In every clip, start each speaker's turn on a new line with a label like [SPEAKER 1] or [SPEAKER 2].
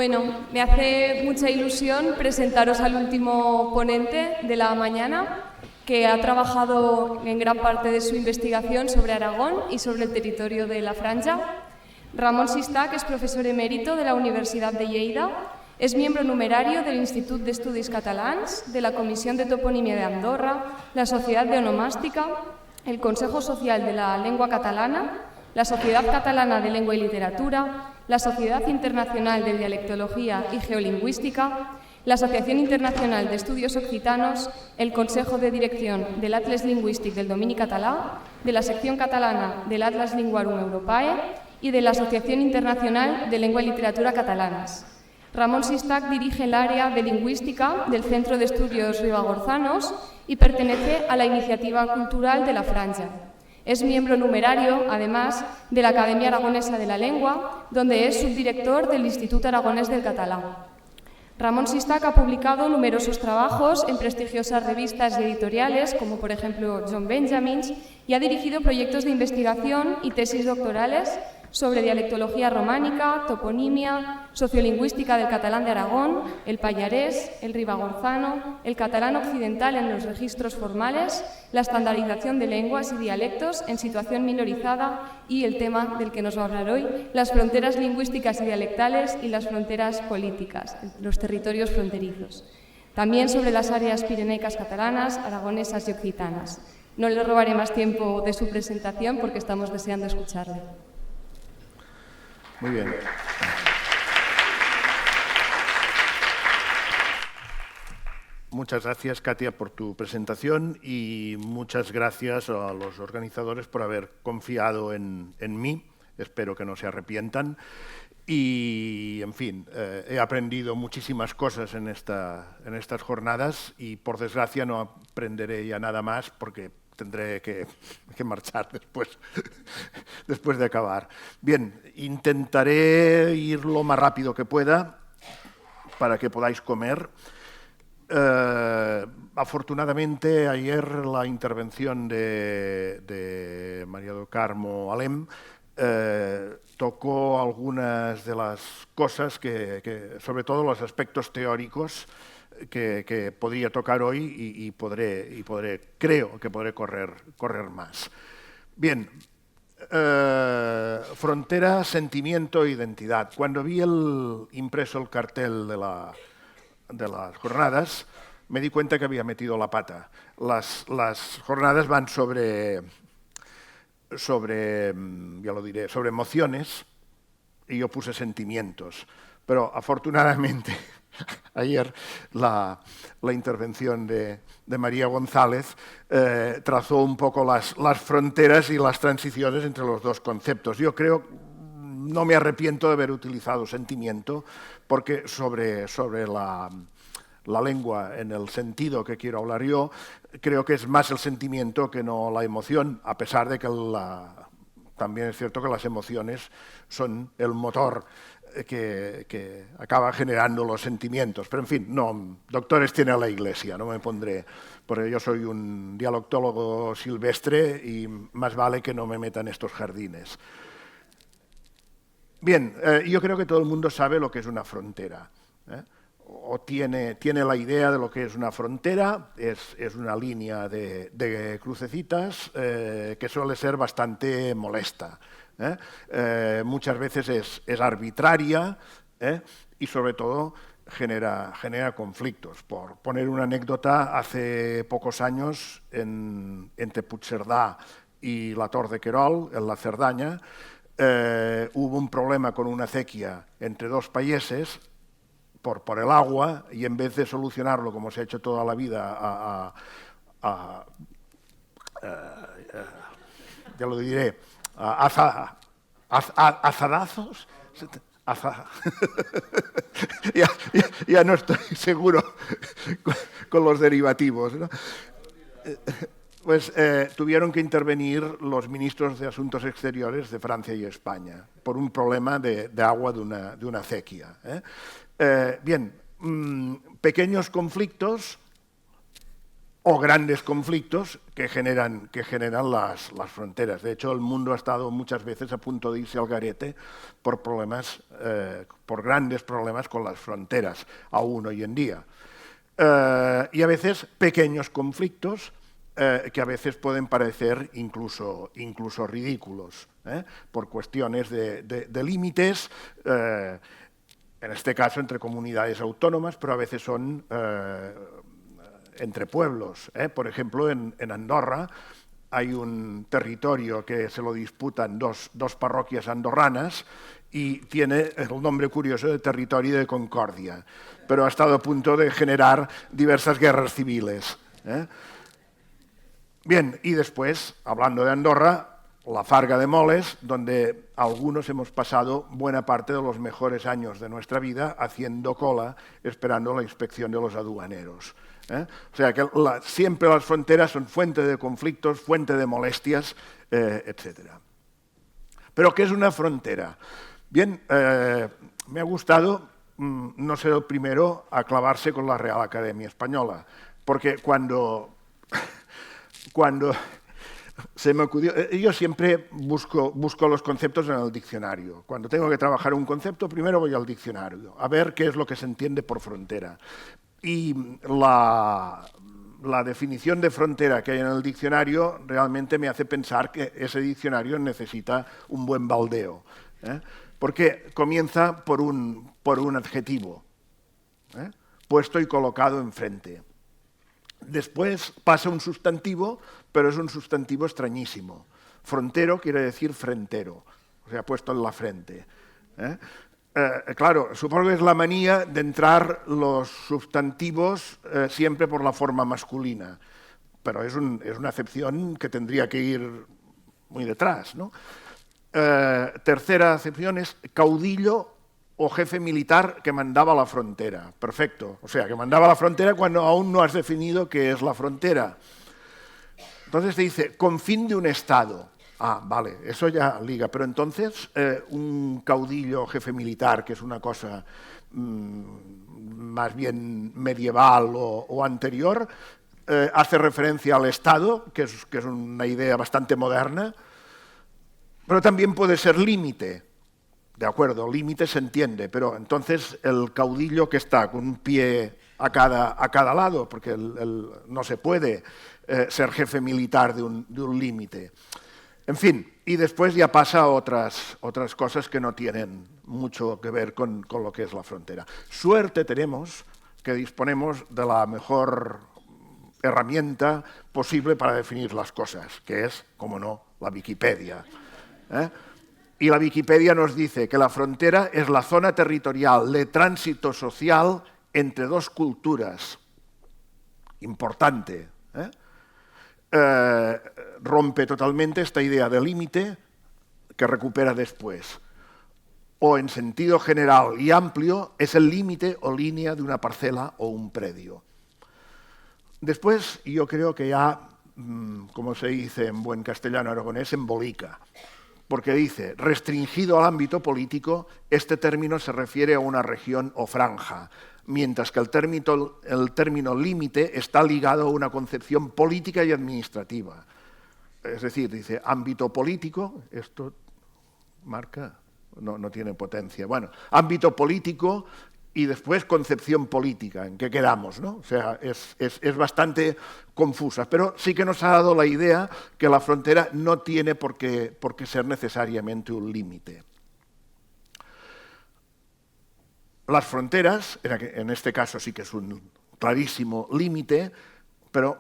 [SPEAKER 1] Bueno, me hace mucha ilusión presentaros al último ponente de la mañana, que ha trabajado en gran parte de su investigación sobre Aragón y sobre el territorio de la Franja. Ramon Sistac es profesor emérito de la Universidad de Lleida, es miembro numerario del Institut d'Estudis Catalans, de la Comisión de Toponimia de Andorra, la Sociedad de Onomástica, el Consejo Social de la Lengua Catalana, la Sociedad Catalana de Lengua y Literatura, la Sociedad Internacional de Dialectología y Geolingüística, la Asociación Internacional de Estudios Occitanos, el Consejo de Dirección del Atlas Lingüístic del Domini Català, de la sección catalana del Atlas Linguarum Europae y de la Asociación Internacional de Lengua y Literatura Catalanas. Ramon Sistac dirige el área de lingüística del Centro de Estudios Ribagorzanos y pertenece a la Iniciativa Cultural de la Franja. Es miembro numerario, además, de la Academia Aragonesa de la Lengua, donde es subdirector del Instituto Aragonés del Català. Ramon Sistac ha publicado numerosos trabajos en prestigiosas revistas y editoriales, como por ejemplo John Benjamins, y ha dirigido proyectos de investigación y tesis doctorales sobre dialectología románica, toponimia, sociolingüística del catalán de Aragón, el payarés, el ribagorzano, el catalán occidental en los registros formales, la estandarización de lenguas y dialectos en situación minorizada y el tema del que nos va a hablar hoy, las fronteras lingüísticas y dialectales y las fronteras políticas, los territorios fronterizos. También sobre las áreas pirenaicas catalanas, aragonesas y occitanas. No le robaré más tiempo de su presentación porque estamos deseando escucharle.
[SPEAKER 2] Muy bien. Muchas gracias, Katia, por tu presentación y muchas gracias a los organizadores por haber confiado en mí. Espero que no se arrepientan. Y, en fin, he aprendido muchísimas cosas en estas jornadas y, por desgracia, no aprenderé ya nada más porque tendré que marchar después de acabar. Bien, intentaré ir lo más rápido que pueda para que podáis comer. Afortunadamente, ayer la intervención de María do Carmo Alem tocó algunas de las cosas sobre todo los aspectos teóricos que podría tocar hoy y creo que podré correr más. Bien, frontera, sentimiento e identidad. Cuando vi impreso el cartel de las jornadas, me di cuenta que había metido la pata. Las jornadas van sobre emociones y yo puse sentimientos, pero afortunadamente ayer la intervención de María González trazó un poco las fronteras y las transiciones entre los dos conceptos. Yo creo, no me arrepiento de haber utilizado sentimiento, porque sobre la lengua en el sentido que quiero hablar yo, creo que es más el sentimiento que no la emoción, a pesar de que también es cierto que las emociones son el motor que acaba generando los sentimientos. Pero en fin, no, doctores tiene la Iglesia, no me pondré, porque yo soy un dialectólogo silvestre y más vale que no me meta en estos jardines. Bien, yo creo que todo el mundo sabe lo que es una frontera, o tiene la idea de lo que es una frontera. Es una línea de crucecitas que suele ser bastante molesta. Muchas veces es arbitraria y sobre todo genera conflictos. Por poner una anécdota, hace pocos años entre Puigcerdà y la Tor de Querol, en la Cerdaña, hubo un problema con una acequia entre dos países por el agua, y en vez de solucionarlo como se ha hecho toda la vida ya lo diré, azadazos, ya no estoy seguro con los derivativos, ¿no? Pues tuvieron que intervenir los ministros de Asuntos Exteriores de Francia y España por un problema de agua de una acequia. Bien, pequeños conflictos o grandes conflictos que generan las fronteras. De hecho, el mundo ha estado muchas veces a punto de irse al garete por grandes problemas con las fronteras, aún hoy en día. Y a veces pequeños conflictos que a veces pueden parecer incluso ridículos, por cuestiones de límites, en este caso entre comunidades autónomas, pero a veces son entre pueblos. Por ejemplo, en Andorra hay un territorio que se lo disputan dos parroquias andorranas y tiene el nombre curioso de Territorio de Concordia, pero ha estado a punto de generar diversas guerras civiles. Bien, y después, hablando de Andorra, la Farga de Moles, donde algunos hemos pasado buena parte de los mejores años de nuestra vida haciendo cola, esperando la inspección de los aduaneros. O sea que siempre las fronteras son fuente de conflictos, fuente de molestias, etc. ¿Pero qué es una frontera? Bien, me ha gustado no ser el primero a clavarse con la Real Academia Española, porque cuando se me ocurrió, yo siempre busco los conceptos en el diccionario. Cuando tengo que trabajar un concepto, primero voy al diccionario, a ver qué es lo que se entiende por frontera. Y la definición de frontera que hay en el diccionario realmente me hace pensar que ese diccionario necesita un buen baldeo, porque comienza por un adjetivo, puesto y colocado enfrente. Después pasa un sustantivo, pero es un sustantivo extrañísimo. Frontero quiere decir frentero, o sea, puesto en la frente. Claro, supongo que es la manía de entrar los sustantivos siempre por la forma masculina, pero es una acepción que tendría que ir muy detrás, ¿no? Tercera acepción es caudillo o jefe militar que mandaba a la frontera. Perfecto, o sea, que mandaba a la frontera cuando aún no has definido qué es la frontera. Entonces te dice, con fin de un Estado. Ah, vale, eso ya liga, pero entonces un caudillo o jefe militar, que es una cosa más bien medieval o anterior, hace referencia al Estado, que es una idea bastante moderna, pero también puede ser límite. De acuerdo, límite se entiende, pero entonces el caudillo que está con un pie a cada lado, porque no se puede ser jefe militar de un límite. En fin, y después ya pasa a otras cosas que no tienen mucho que ver con lo que es la frontera. Suerte tenemos que disponemos de la mejor herramienta posible para definir las cosas, que es, como no, la Wikipedia. Y la Wikipedia nos dice que la frontera es la zona territorial de tránsito social entre dos culturas. Importante. Rompe totalmente esta idea de límite que recupera después. O en sentido general y amplio, es el límite o línea de una parcela o un predio. Después, yo creo que ya, como se dice en buen castellano aragonés, embolica. Porque dice, restringido al ámbito político, este término se refiere a una región o franja, mientras que el término límite está ligado a una concepción política y administrativa. Es decir, dice, ámbito político, esto marca, no tiene potencia. Bueno, ámbito político y después concepción política, ¿en qué quedamos, no? O sea, es bastante confusa, pero sí que nos ha dado la idea que la frontera no tiene por qué ser necesariamente un límite. Las fronteras, en este caso sí que es un clarísimo límite, pero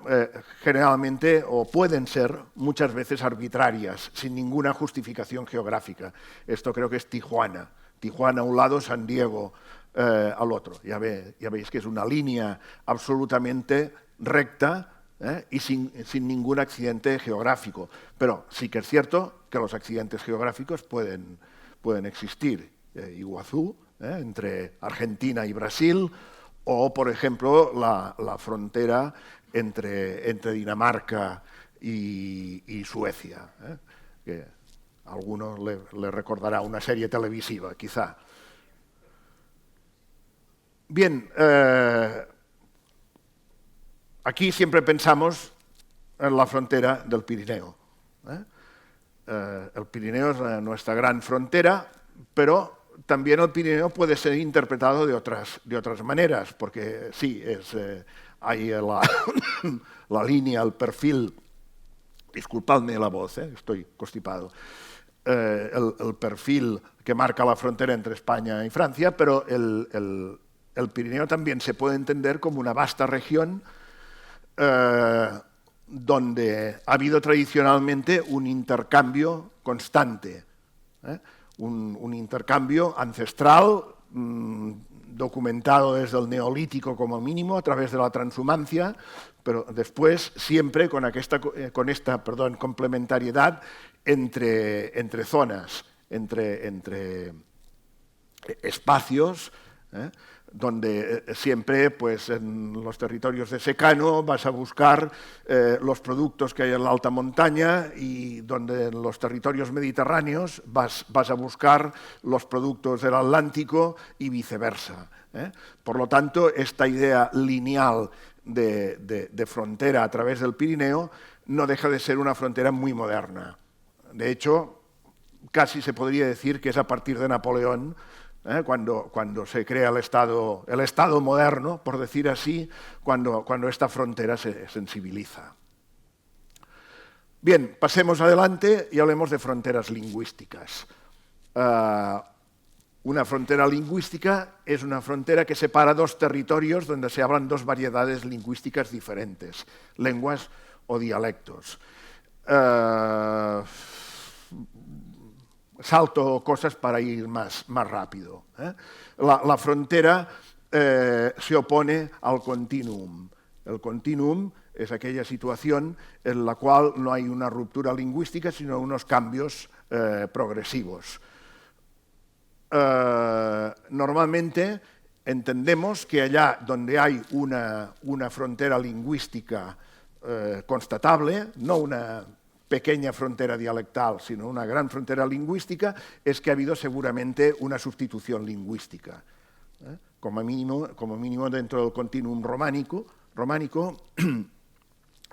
[SPEAKER 2] generalmente, o pueden ser muchas veces arbitrarias, sin ninguna justificación geográfica. Esto creo que es Tijuana. Tijuana a un lado, San Diego al otro. Ya veis que es una línea absolutamente recta y sin ningún accidente geográfico. Pero sí que es cierto que los accidentes geográficos pueden existir. Iguazú, entre Argentina y Brasil, o, por ejemplo, la frontera entre Dinamarca y Suecia, que a algunos le recordará una serie televisiva, quizá. Bien, aquí siempre pensamos en la frontera del Pirineo. El Pirineo es nuestra gran frontera, pero también el Pirineo puede ser interpretado de otras maneras, porque sí, hay la línea, el perfil, disculpadme la voz, estoy constipado, el perfil que marca la frontera entre España y Francia, pero el Pirineo también se puede entender como una vasta región donde ha habido tradicionalmente un intercambio constante, un intercambio ancestral, documentado desde el Neolítico como mínimo, a través de la transhumancia, pero después siempre con esta complementariedad entre zonas, entre espacios, donde siempre pues, en los territorios de secano vas a buscar los productos que hay en la alta montaña y donde en los territorios mediterráneos vas a buscar los productos del Atlántico y viceversa. Por lo tanto, esta idea lineal de frontera a través del Pirineo no deja de ser una frontera muy moderna. De hecho, casi se podría decir que es a partir de Napoleón, cuando se crea el Estado moderno, por decir así, cuando esta frontera se sensibiliza. Bien, pasemos adelante y hablemos de fronteras lingüísticas. Una frontera lingüística es una frontera que separa dos territorios donde se hablan dos variedades lingüísticas diferentes, lenguas o dialectos. Salto cosas para ir más rápido. La frontera se opone al continuum. El continuum es aquella situación en la cual no hay una ruptura lingüística, sino unos cambios progresivos. Normalmente entendemos que allá donde hay una frontera lingüística constatable, no una pequeña frontera dialectal, sino una gran frontera lingüística, es que ha habido seguramente una sustitución lingüística. Como mínimo dentro del continuum románico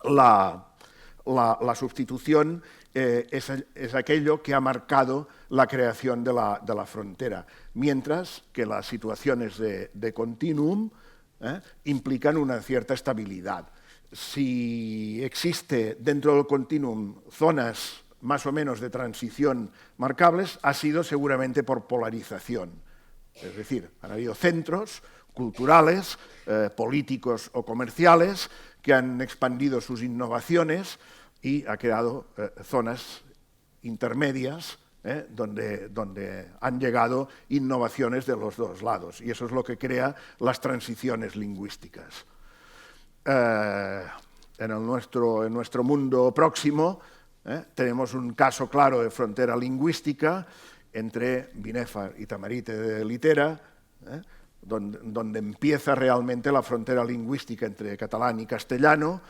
[SPEAKER 2] la sustitución es aquello que ha marcado la creación de la frontera, mientras que las situaciones de continuum implican una cierta estabilidad. Si existe dentro del continuum zonas más o menos de transición marcables, ha sido seguramente por polarización. Es decir, han habido centros culturales, políticos o comerciales que han expandido sus innovaciones y ha creado zonas intermedias donde han llegado innovaciones de los dos lados. Y eso es lo que crea las transiciones lingüísticas. En nuestro mundo próximo tenemos un caso claro de frontera lingüística entre Binèfar y Tamarite de Litera, donde empieza realmente la frontera lingüística entre catalán y castellano,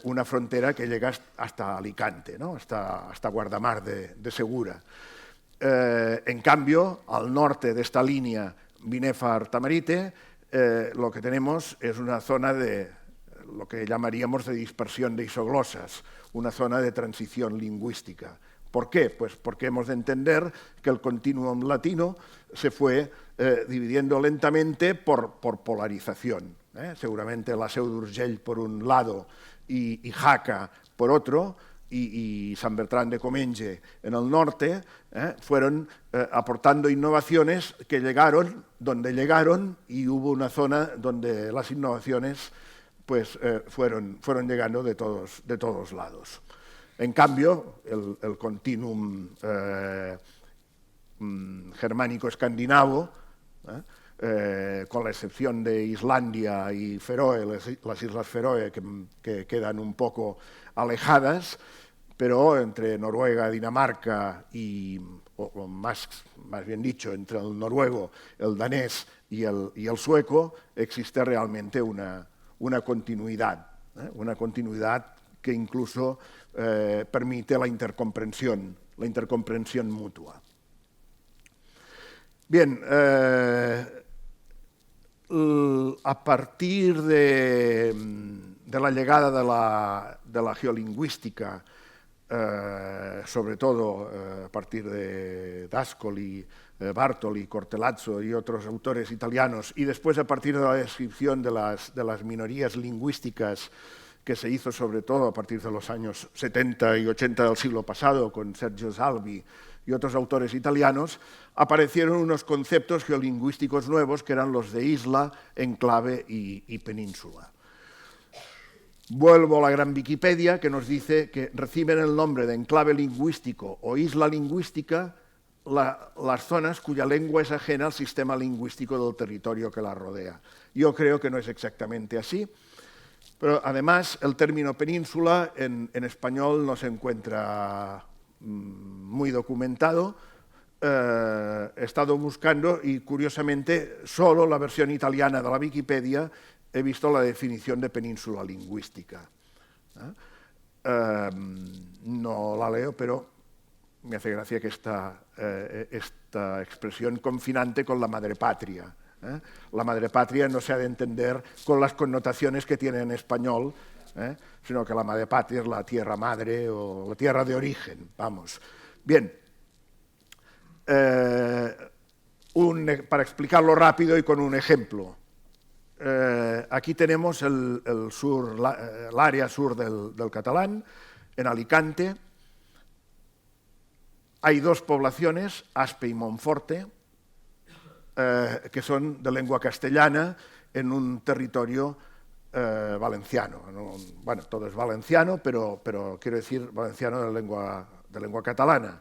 [SPEAKER 2] una frontera que llega hasta Alicante, ¿no? hasta Guardamar de Segura. En cambio, al norte de esta línea Binèfar-Tamarite, lo que tenemos es una zona de lo que llamaríamos de dispersión de isoglosas, una zona de transición lingüística. ¿Por qué? Pues porque hemos de entender que el continuum latino se fue dividiendo lentamente por polarización. Seguramente la Seu d'Urgell por un lado y Jaca por otro, y San Bertrán de Comenge en el norte, fueron aportando innovaciones que llegaron donde llegaron, y hubo una zona donde las innovaciones pues, fueron llegando de todos lados. En cambio, el continuum germánico-escandinavo, con la excepción de Islandia y Feroe, las Islas Feroe que quedan un poco alejadas, pero entre Noruega, Dinamarca o más bien dicho, entre el noruego, el danés y el sueco, existe realmente una continuidad que incluso permite la intercomprensión mutua. Bien, a partir de la llegada de la geolingüística, sobre todo a partir de D'Ascoli, Bartoli, Cortellazzo y otros autores italianos, y después a partir de la descripción de las minorías lingüísticas que se hizo sobre todo a partir de los años 70 y 80 del siglo pasado con Sergio Salvi y otros autores italianos, aparecieron unos conceptos geolingüísticos nuevos que eran los de isla, enclave y península. Vuelvo a la gran Wikipedia, que nos dice que reciben el nombre de enclave lingüístico o isla lingüística las zonas cuya lengua es ajena al sistema lingüístico del territorio que la rodea. Yo creo que no es exactamente así, pero además el término península en español no se encuentra muy documentado. He estado buscando y curiosamente solo la versión italiana de la Wikipedia he visto la definición de península lingüística. No la leo, pero me hace gracia que esta expresión confinante con la madrepatria. La madrepatria no se ha de entender con las connotaciones que tiene en español, sino que la madrepatria es la tierra madre o la tierra de origen. Vamos. Bien. Para explicarlo rápido y con un ejemplo. Aquí tenemos el área sur del catalán, en Alicante. Hay dos poblaciones, Aspe y Monforte, que son de lengua castellana en un territorio valenciano. Bueno, todo es valenciano, pero quiero decir valenciano de lengua catalana.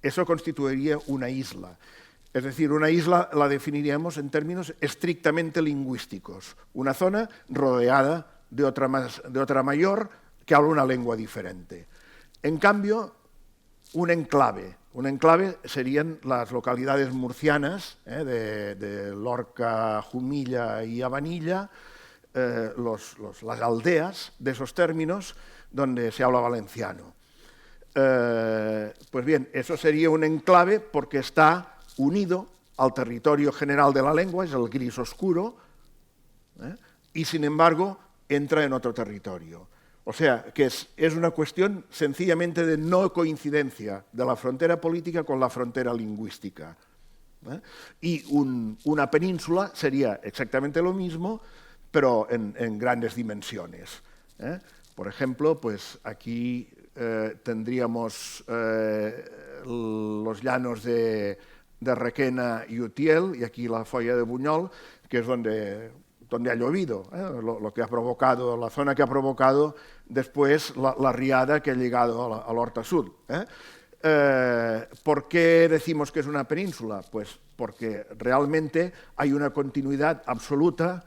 [SPEAKER 2] Eso constituiría una isla. Es decir, una isla la definiríamos en términos estrictamente lingüísticos. Una zona rodeada de otra mayor que habla una lengua diferente. En cambio, un enclave serían las localidades murcianas de Lorca, Jumilla y Habanilla, las aldeas de esos términos donde se habla valenciano. Pues bien, eso sería un enclave porque está unido al territorio general de la lengua, es el gris oscuro, y sin embargo entra en otro territorio. O sea, que es una cuestión sencillamente de no coincidencia de la frontera política con la frontera lingüística. Y una península sería exactamente lo mismo, pero en grandes dimensiones. Por ejemplo, pues aquí tendríamos los llanos de Requena y Utiel, y aquí la Folla de Buñol, que es donde ha llovido, lo que ha provocado, la zona que ha provocado después la riada que ha llegado al Horta Sur. ¿Por qué decimos que es una península? Pues porque realmente hay una continuidad absoluta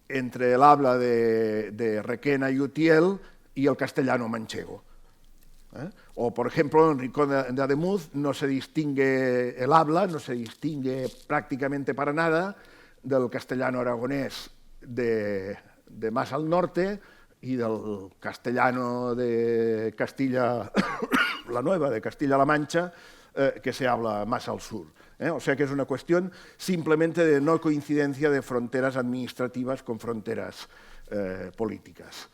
[SPEAKER 2] entre el habla de Requena y Utiel y el castellano manchego. O, por ejemplo, en Rincón de Ademuz no se distingue el habla, no se distingue prácticamente para nada del castellano aragonés de más al norte y del castellano de Castilla la Nueva, de Castilla-La Mancha, que se habla más al sur. O sea que es una cuestión simplemente de no coincidencia de fronteras administrativas con fronteras políticas.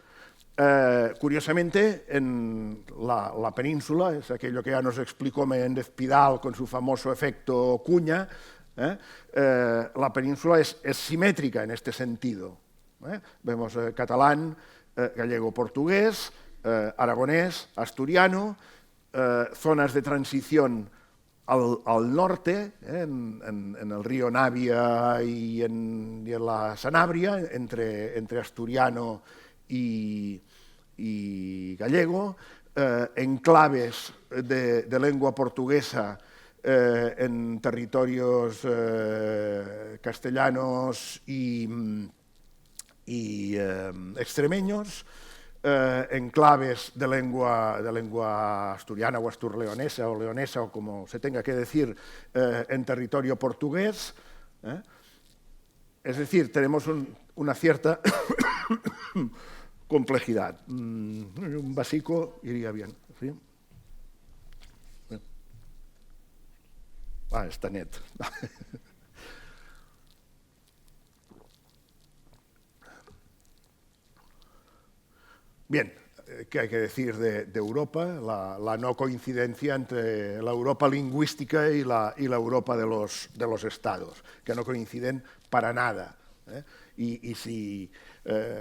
[SPEAKER 2] Curiosamente, en la península, es aquello que ya nos explicó Menéndez Pidal con su famoso efecto cuña, la península es simétrica en este sentido. Vemos catalán, gallego-portugués, aragonés, asturiano, zonas de transición al norte, en el río Navia y en la Sanabria, entre asturiano y gallego, enclaves de lengua portuguesa en territorios castellanos y extremeños, enclaves de lengua asturiana o asturleonesa o leonesa o como se tenga que decir en territorio portugués. Es decir, tenemos una cierta complejidad. Un vasico iría bien. ¿Sí? Està net. Bien, ¿qué hay que decir de Europa? La no coincidencia entre la Europa lingüística y la Europa de los estados, que no coinciden para nada. Y si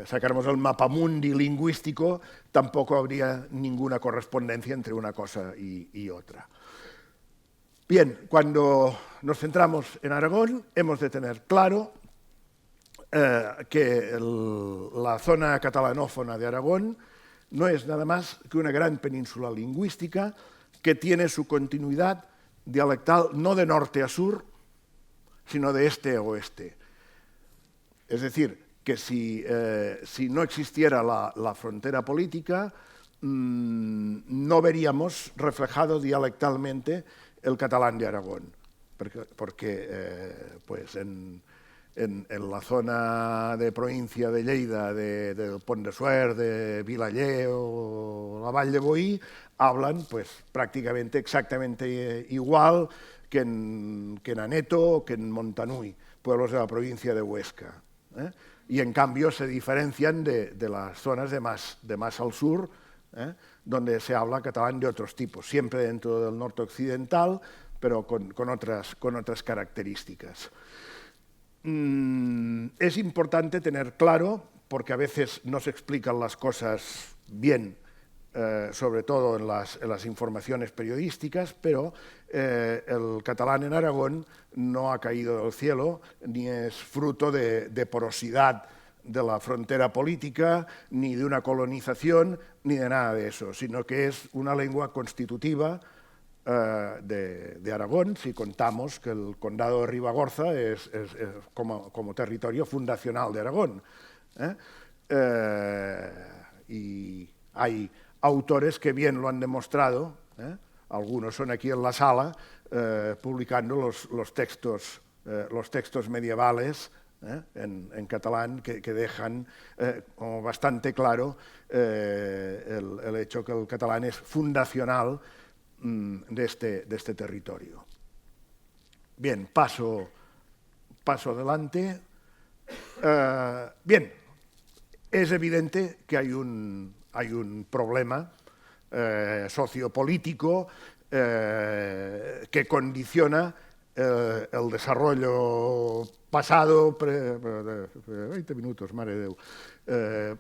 [SPEAKER 2] sacáramos el mapamundi lingüístico, tampoco habría ninguna correspondencia entre una cosa y otra. Bien, cuando nos centramos en Aragón, hemos de tener claro que la zona catalanófona de Aragón no es nada más que una gran península lingüística que tiene su continuidad dialectal no de norte a sur, sino de este a oeste. Es decir, que si no existiera la frontera política, no veríamos reflejado dialectalmente el catalán de Aragón, porque pues en la zona de provincia de Lleida, del Pont de Suert, de Vilaller o la Vall de Boí, hablan pues prácticamente exactamente igual que en Aneto o que en Montanui, pueblos de la provincia de Huesca. Y en cambio se diferencian de las zonas de más al sur, donde se habla catalán de otros tipos, siempre dentro del norte occidental, pero con otras características. Es importante tener claro, porque a veces no se explican las cosas bien, sobre todo en las informaciones periodísticas, pero el catalán en Aragón no ha caído del cielo, ni es fruto de porosidad de la frontera política, ni de una colonización, ni de nada de eso, sino que es una lengua constitutiva de Aragón, si contamos que el condado de Ribagorza es como territorio fundacional de Aragón. Y hay autores que bien lo han demostrado, algunos son aquí en la sala, publicando los textos medievales en catalán que dejan como bastante claro el hecho que el catalán es fundacional de este territorio. Bien, paso adelante. Bien, es evidente que hay un problema sociopolítico que condiciona el desarrollo pasado, 20 minutos, madre de Déu,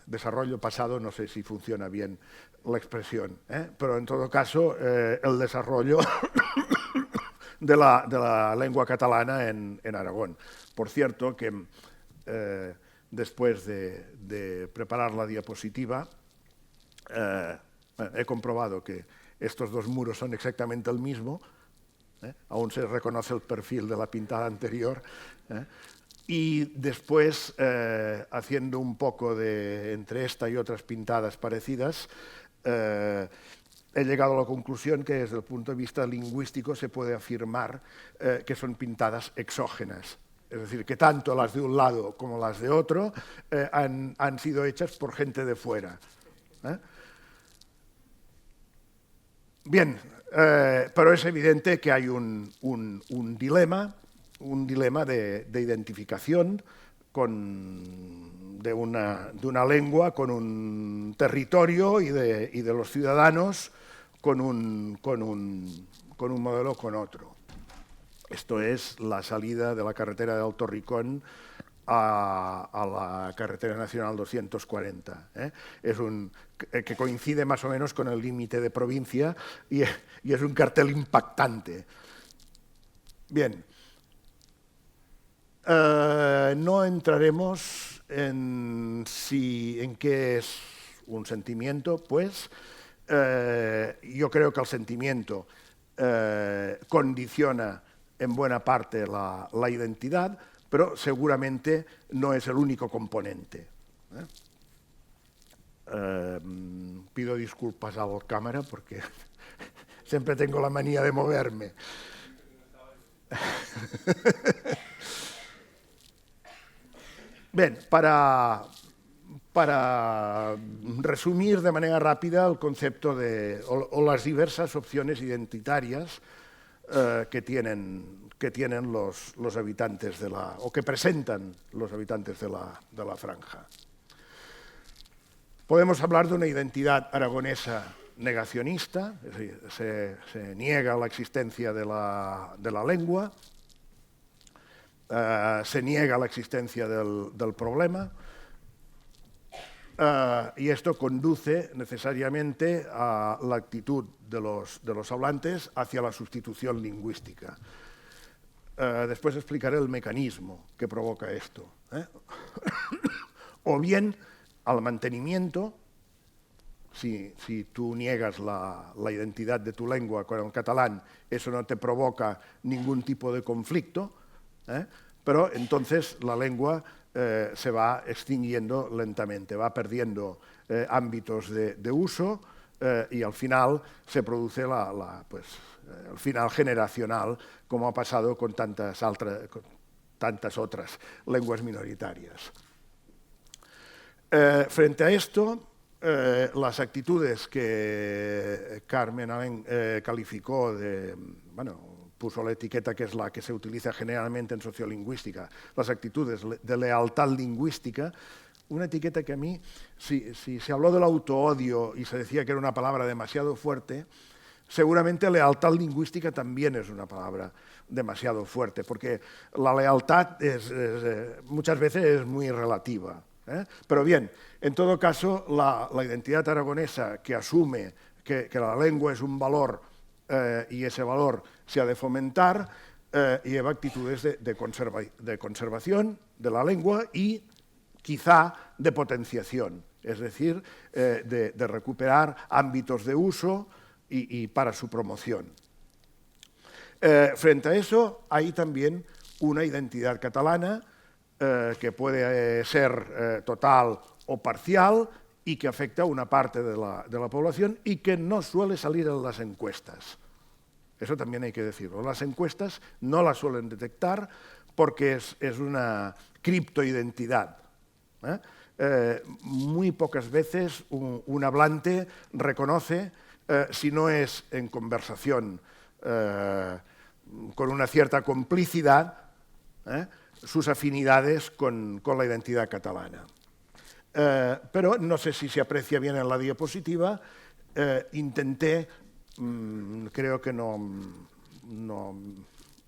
[SPEAKER 2] desarrollo pasado, no sé si funciona bien la expresión, pero en todo caso el desarrollo de la lengua catalana en Aragón. Por cierto que después de preparar la diapositiva he comprobado que estos dos muros son exactamente el mismo, aún se reconoce el perfil de la pintada anterior, y después, haciendo un poco entre esta y otras pintadas parecidas, he llegado a la conclusión que desde el punto de vista lingüístico se puede afirmar que son pintadas exógenas. Es decir, que tanto las de un lado como las de otro han sido hechas por gente de fuera. Bien, pero es evidente que hay un dilema de identificación de una lengua con un territorio y de los ciudadanos con un modelo con otro. Esto es la salida de la carretera de Alto Ricón a la carretera nacional 240. Que coincide más o menos con el límite de provincia y es un cartel impactante. Bien. No entraremos en qué es un sentimiento, pues yo creo que el sentimiento condiciona en buena parte la identidad, pero seguramente no es el único componente. Pido disculpas a la cámara porque siempre tengo la manía de moverme. Bien, para resumir de manera rápida el concepto o las diversas opciones identitarias que tienen los habitantes o que presentan los habitantes de la franja. Podemos hablar de una identidad aragonesa negacionista, es decir, se niega la existencia de la lengua, se niega la existencia del problema, y esto conduce necesariamente a la actitud de los hablantes hacia la sustitución lingüística. Después explicaré el mecanismo que provoca esto. O bien al mantenimiento, si tú niegas la identidad de tu lengua con el catalán, eso no te provoca ningún tipo de conflicto, pero entonces la lengua se va extinguiendo lentamente, va perdiendo ámbitos de uso y al final se produce el final generacional, como ha pasado con tantas otras lenguas minoritarias. Frente a esto, las actitudes que Carmen Alén calificó puso la etiqueta que es la que se utiliza generalmente en sociolingüística, las actitudes de lealtad lingüística, una etiqueta que a mí, si se habló del autoodio y se decía que era una palabra demasiado fuerte, seguramente lealtad lingüística también es una palabra demasiado fuerte, porque la lealtad muchas veces es muy relativa. Pero bien, en todo caso, la identidad aragonesa que asume que la lengua es un valor y ese valor se ha de fomentar, lleva actitudes de conservación de la lengua y quizá de potenciación, es decir, de recuperar ámbitos de uso y para su promoción. Frente a eso, hay también una identidad catalana que puede ser total o parcial y que afecta a una parte de la población y que no suele salir en las encuestas. Eso también hay que decirlo. Las encuestas no la suelen detectar porque es una criptoidentidad. Muy pocas veces un hablante reconoce, si no es en conversación con una cierta complicidad, sus afinidades con la identidad catalana. Pero no sé si se aprecia bien en la diapositiva, intenté, creo que no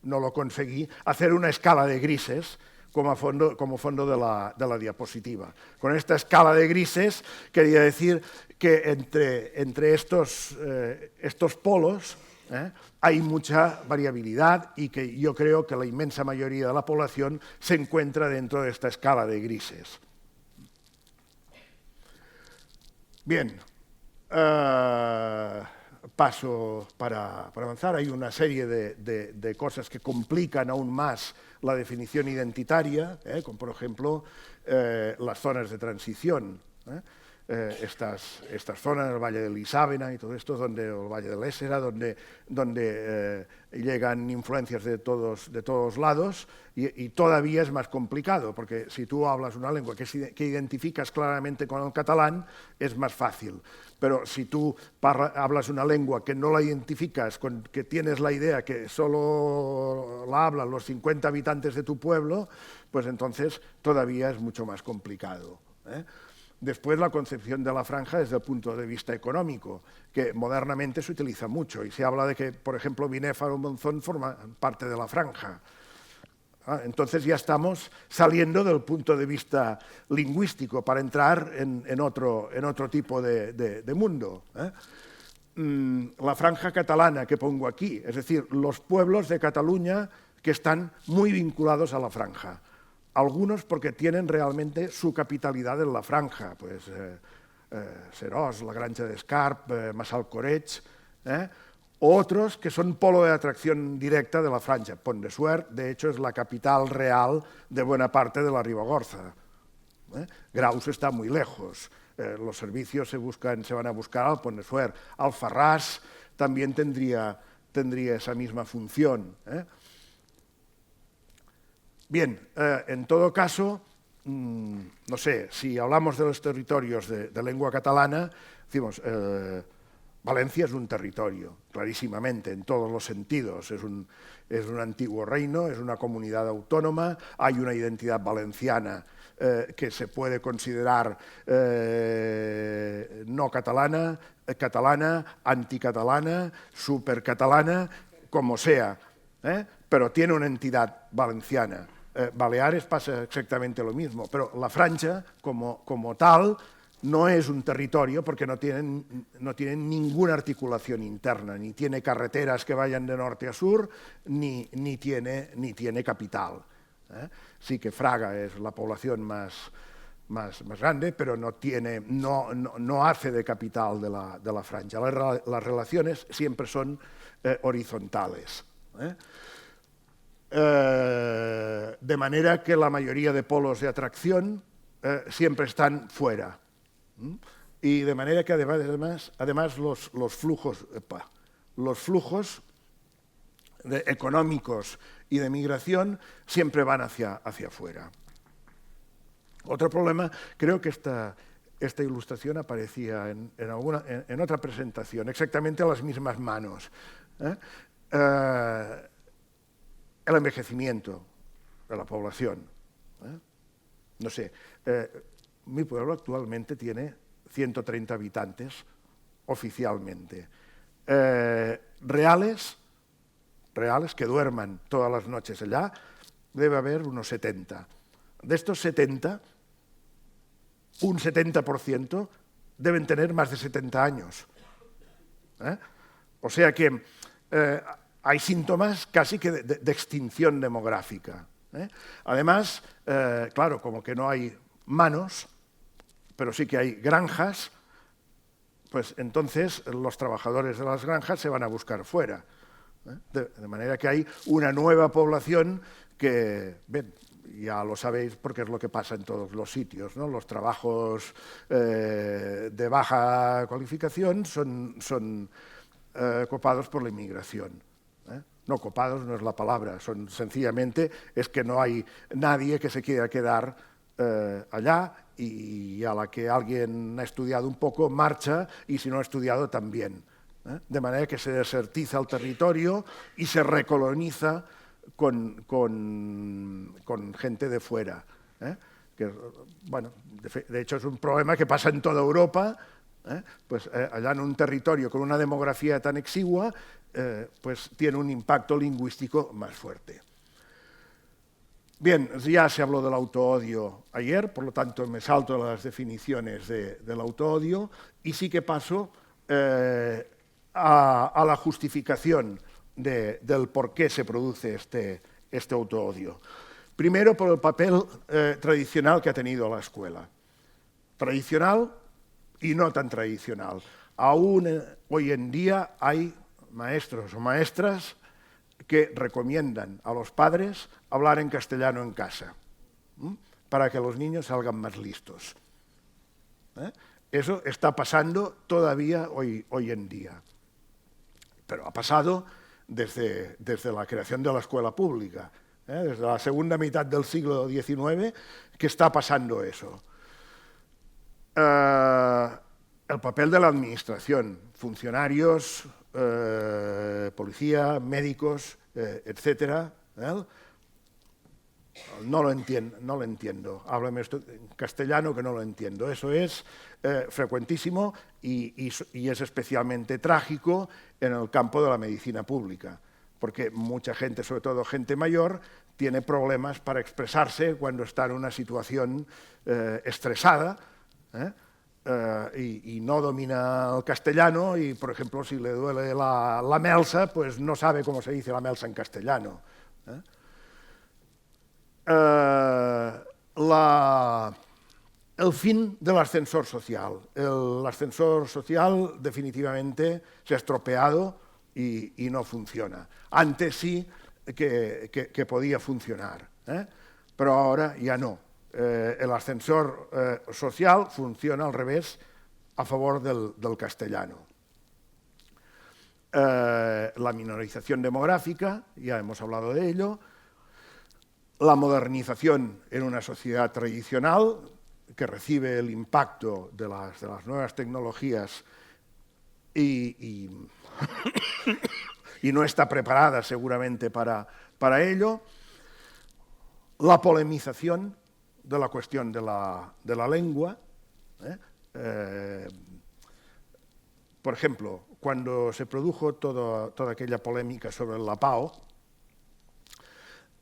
[SPEAKER 2] lo conseguí, hacer una escala de grises como fondo de la diapositiva. Con esta escala de grises quería decir que entre estos polos hay mucha variabilidad y que yo creo que la inmensa mayoría de la población se encuentra dentro de esta escala de grises. Bien, paso para avanzar. Hay una serie de cosas que complican aún más la definición identitaria, como por ejemplo las zonas de transición. Estas zonas, el Valle del Isábena y todo esto, el Valle del Ésera, donde llegan influencias de todos lados y todavía es más complicado, porque si tú hablas una lengua que identificas claramente con el catalán, es más fácil. Pero si tú hablas una lengua que no la identificas, que tienes la idea que solo la hablan los 50 habitantes de tu pueblo, pues entonces todavía es mucho más complicado. Después, la concepción de la franja desde el punto de vista económico, que modernamente se utiliza mucho y se habla de que, por ejemplo, Binéfar o Monzón forman parte de la franja. Entonces ya estamos saliendo del punto de vista lingüístico para entrar en otro tipo de mundo. La franja catalana que pongo aquí, es decir, los pueblos de Cataluña que están muy vinculados a la franja. Algunos porque tienen realmente su capitalidad en la franja, pues Serós, la Granja d'Escarp, Massalcoreig, otros que son polo de atracción directa de la franja. Pont de Suert, de hecho, es la capital real de buena parte de la Ribagorza. Graus está muy lejos, los servicios se van a buscar al Pont de Suert. Alfarràs también tendría esa misma función. Bien, en todo caso, no sé, si hablamos de los territorios de lengua catalana, decimos, Valencia es un territorio, clarísimamente, en todos los sentidos. Es un antiguo reino, es una comunidad autónoma, hay una identidad valenciana que se puede considerar no catalana, catalana, anticatalana, supercatalana, como sea, pero tiene una entidad valenciana. Baleares pasa exactamente lo mismo, pero la Franja, como tal, no es un territorio porque no tienen ninguna articulación interna, ni tiene carreteras que vayan de norte a sur, ni tiene capital. Sí que Fraga es la población más grande, pero no hace de capital de la Franja. Las relaciones siempre son horizontales. De manera que la mayoría de polos de atracción siempre están fuera. Y de manera que además los flujos económicos y de migración siempre van hacia afuera. Otro problema, creo que esta ilustración aparecía en otra presentación, exactamente a las mismas manos. El envejecimiento de la población. No sé, mi pueblo actualmente tiene 130 habitantes oficialmente. Reales que duerman todas las noches allá, debe haber unos 70. De estos 70, un 70% deben tener más de 70 años. O sea que hay síntomas casi que de extinción demográfica. Además, claro, como que no hay manos, pero sí que hay granjas, pues entonces los trabajadores de las granjas se van a buscar fuera. De manera que hay una nueva población que, bien, ya lo sabéis porque es lo que pasa en todos los sitios, ¿no? Los trabajos de baja cualificación son copados por la inmigración. No, copados no es la palabra, sencillamente es que no hay nadie que se quiera quedar allá y a la que alguien ha estudiado un poco marcha y si no ha estudiado también. De manera que se desertiza el territorio y se recoloniza con gente de fuera. Que, bueno, de hecho es un problema que pasa en toda Europa. Pues allá en un territorio con una demografía tan exigua, pues tiene un impacto lingüístico más fuerte. Bien, ya se habló del autoodio ayer, por lo tanto me salto las definiciones del autoodio y sí que paso a la justificación del por qué se produce este autoodio. Primero, por el papel tradicional que ha tenido la escuela. Tradicional y no tan tradicional. Aún hoy en día hay maestros o maestras que recomiendan a los padres hablar en castellano en casa, para que los niños salgan más listos. Eso está pasando todavía hoy en día. Pero ha pasado desde la creación de la escuela pública, desde la segunda mitad del siglo XIX, que está pasando eso. El papel de la administración, funcionarios, policía, médicos, etcétera, no lo entiendo. Háblame esto en castellano que no lo entiendo. Eso es frecuentísimo y es especialmente trágico en el campo de la medicina pública, porque mucha gente, sobre todo gente mayor, tiene problemas para expresarse cuando está en una situación estresada, y no domina el castellano y, por ejemplo, si le duele la melsa, pues no sabe cómo se dice la melsa en castellano. El fin del ascensor social. El ascensor social definitivamente se ha estropeado y no funciona. Antes sí que podía funcionar, pero ahora ya no. El ascensor social funciona al revés, a favor del castellano. La minorización demográfica, ya hemos hablado de ello. La modernización en una sociedad tradicional que recibe el impacto de las nuevas tecnologías y no está preparada seguramente para ello. La polemización de la cuestión de la lengua. Por ejemplo, cuando se produjo toda aquella polémica sobre el lapao,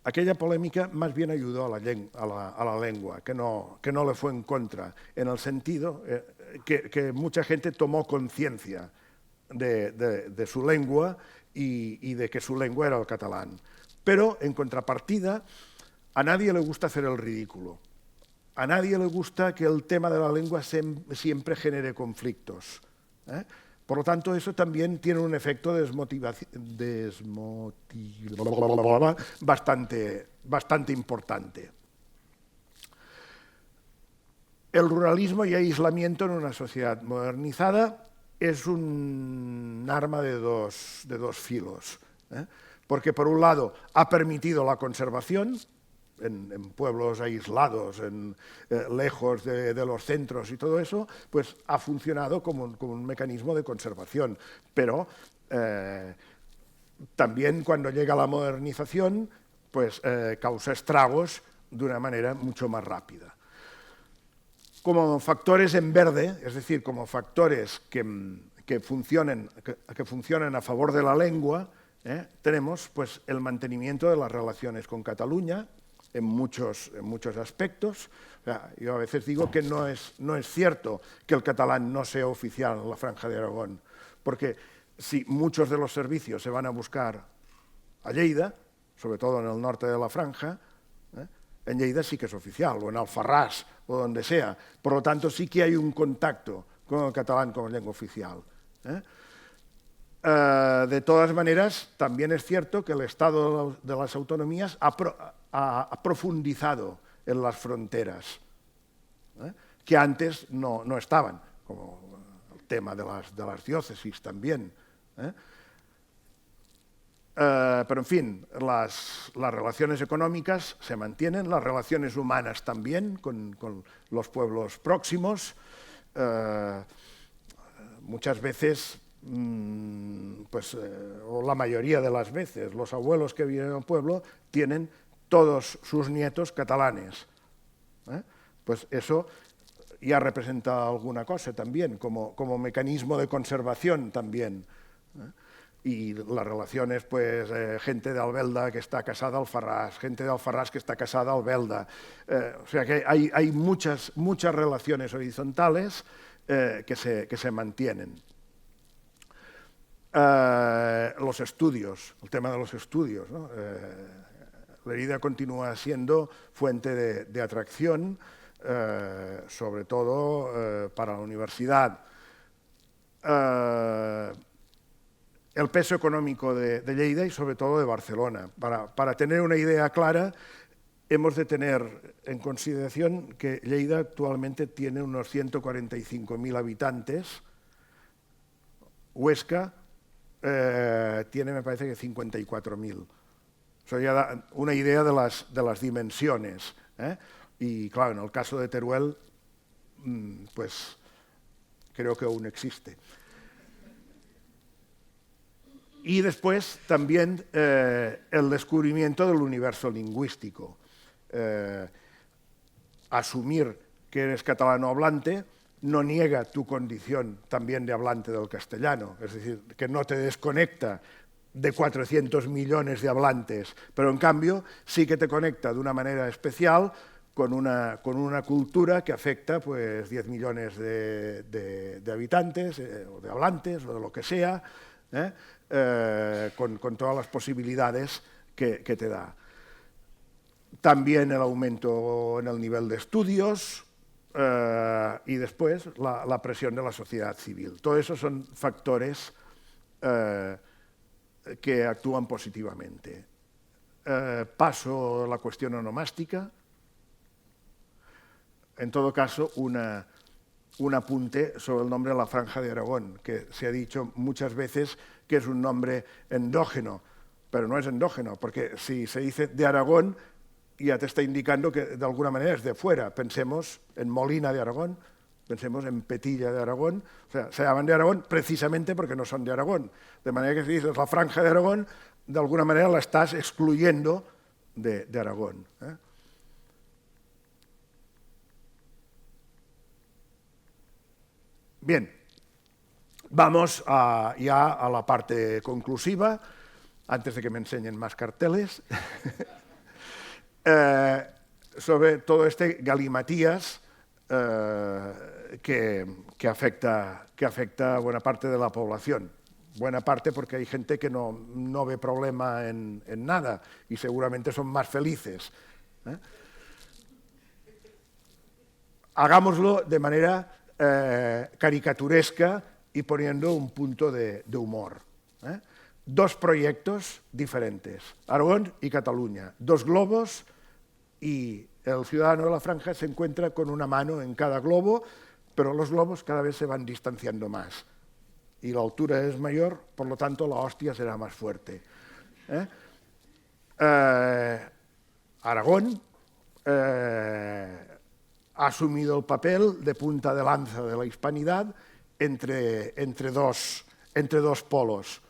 [SPEAKER 2] aquella polémica más bien ayudó a la lengua, que no le fue en contra, en el sentido que mucha gente tomó conciencia de su lengua y de que su lengua era el catalán. Pero, en contrapartida, a nadie le gusta hacer el ridículo. A nadie le gusta que el tema de la lengua siempre genere conflictos. Por lo tanto, eso también tiene un efecto bastante importante. El ruralismo y aislamiento en una sociedad modernizada es un arma de dos filos, porque por un lado ha permitido la conservación en pueblos aislados, lejos de los centros y todo eso, pues ha funcionado como un mecanismo de conservación. Pero también cuando llega la modernización, pues causa estragos de una manera mucho más rápida. Como factores en verde, es decir, como factores que funcionen a favor de la lengua, tenemos pues, el mantenimiento de las relaciones con Cataluña, en muchos aspectos. O sea, yo a veces digo que no es cierto que el catalán no sea oficial en la Franja de Aragón, porque si muchos de los servicios se van a buscar a Lleida, sobre todo en el norte de la Franja, en Lleida sí que es oficial, o en Alfarrás, o donde sea. Por lo tanto, sí que hay un contacto con el catalán como lengua oficial. De todas maneras, también es cierto que el Estado de las autonomías ha profundizado en las fronteras, que antes no estaban, como el tema de las diócesis también. Pero, en fin, las relaciones económicas se mantienen, las relaciones humanas también, con los pueblos próximos. Muchas veces, o la mayoría de las veces, los abuelos que viven en el pueblo tienen todos sus nietos catalanes. Pues eso ya representa alguna cosa también, como mecanismo de conservación también. Y las relaciones, pues, gente de Albelda que está casada a Alfarrás, gente de Alfarrás que está casada a Albelda. O sea que hay muchas relaciones horizontales que se mantienen. Los estudios, el tema de los estudios, ¿no? Lerida continúa siendo fuente de atracción, sobre todo para la universidad. El peso económico de Lleida y sobre todo de Barcelona. Para tener una idea clara, hemos de tener en consideración que Lleida actualmente tiene unos 145.000 habitantes. Huesca tiene, me parece que 54.000. Eso ya da una idea de las dimensiones. Y claro, en el caso de Teruel, pues creo que aún existe. Y después también el descubrimiento del universo lingüístico. Asumir que eres catalano hablante no niega tu condición también de hablante del castellano, es decir, que no te desconecta de 400 millones de hablantes, pero en cambio sí que te conecta de una manera especial con una cultura que afecta pues, 10 millones de habitantes, o de hablantes, o de lo que sea, con todas las posibilidades que te da. También el aumento en el nivel de estudios y después la presión de la sociedad civil. Todo eso son factores que actúan positivamente. Paso a la cuestión onomástica. En todo caso, un apunte sobre el nombre de la Franja de Aragón, que se ha dicho muchas veces que es un nombre endógeno, pero no es endógeno, porque si se dice de Aragón, ya te está indicando que de alguna manera es de fuera. Pensemos en Molina de Aragón, pensemos en Petilla de Aragón, o sea, se llaman de Aragón precisamente porque no son de Aragón. De manera que si dices la Franja de Aragón, de alguna manera la estás excluyendo de Aragón. Bien, vamos ya a la parte conclusiva, antes de que me enseñen más carteles, sobre todo este galimatías que afecta a buena parte de la población. Buena parte porque hay gente que no ve problema en nada y seguramente son más felices. Hagámoslo de manera caricaturesca y poniendo un punto de humor. Dos proyectos diferentes, Aragón y Cataluña, dos globos y el ciudadano de la franja se encuentra con una mano en cada globo, pero los globos cada vez se van distanciando más y la altura es mayor, por lo tanto la hostia será más fuerte. Aragón ha asumido el papel de punta de lanza de la hispanidad entre dos polos.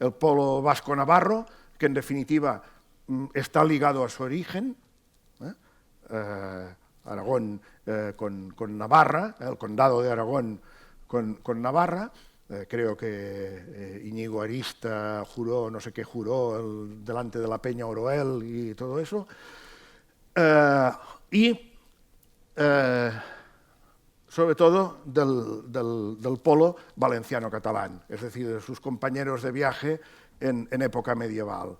[SPEAKER 2] El polo vasco-navarro, que en definitiva está ligado a su origen, Aragón con Navarra, el condado de Aragón con Navarra. Creo que Íñigo Arista juró, no sé qué juró, delante de la Peña Oroel y todo eso. Sobre todo del polo valenciano-catalán, es decir, de sus compañeros de viaje en época medieval.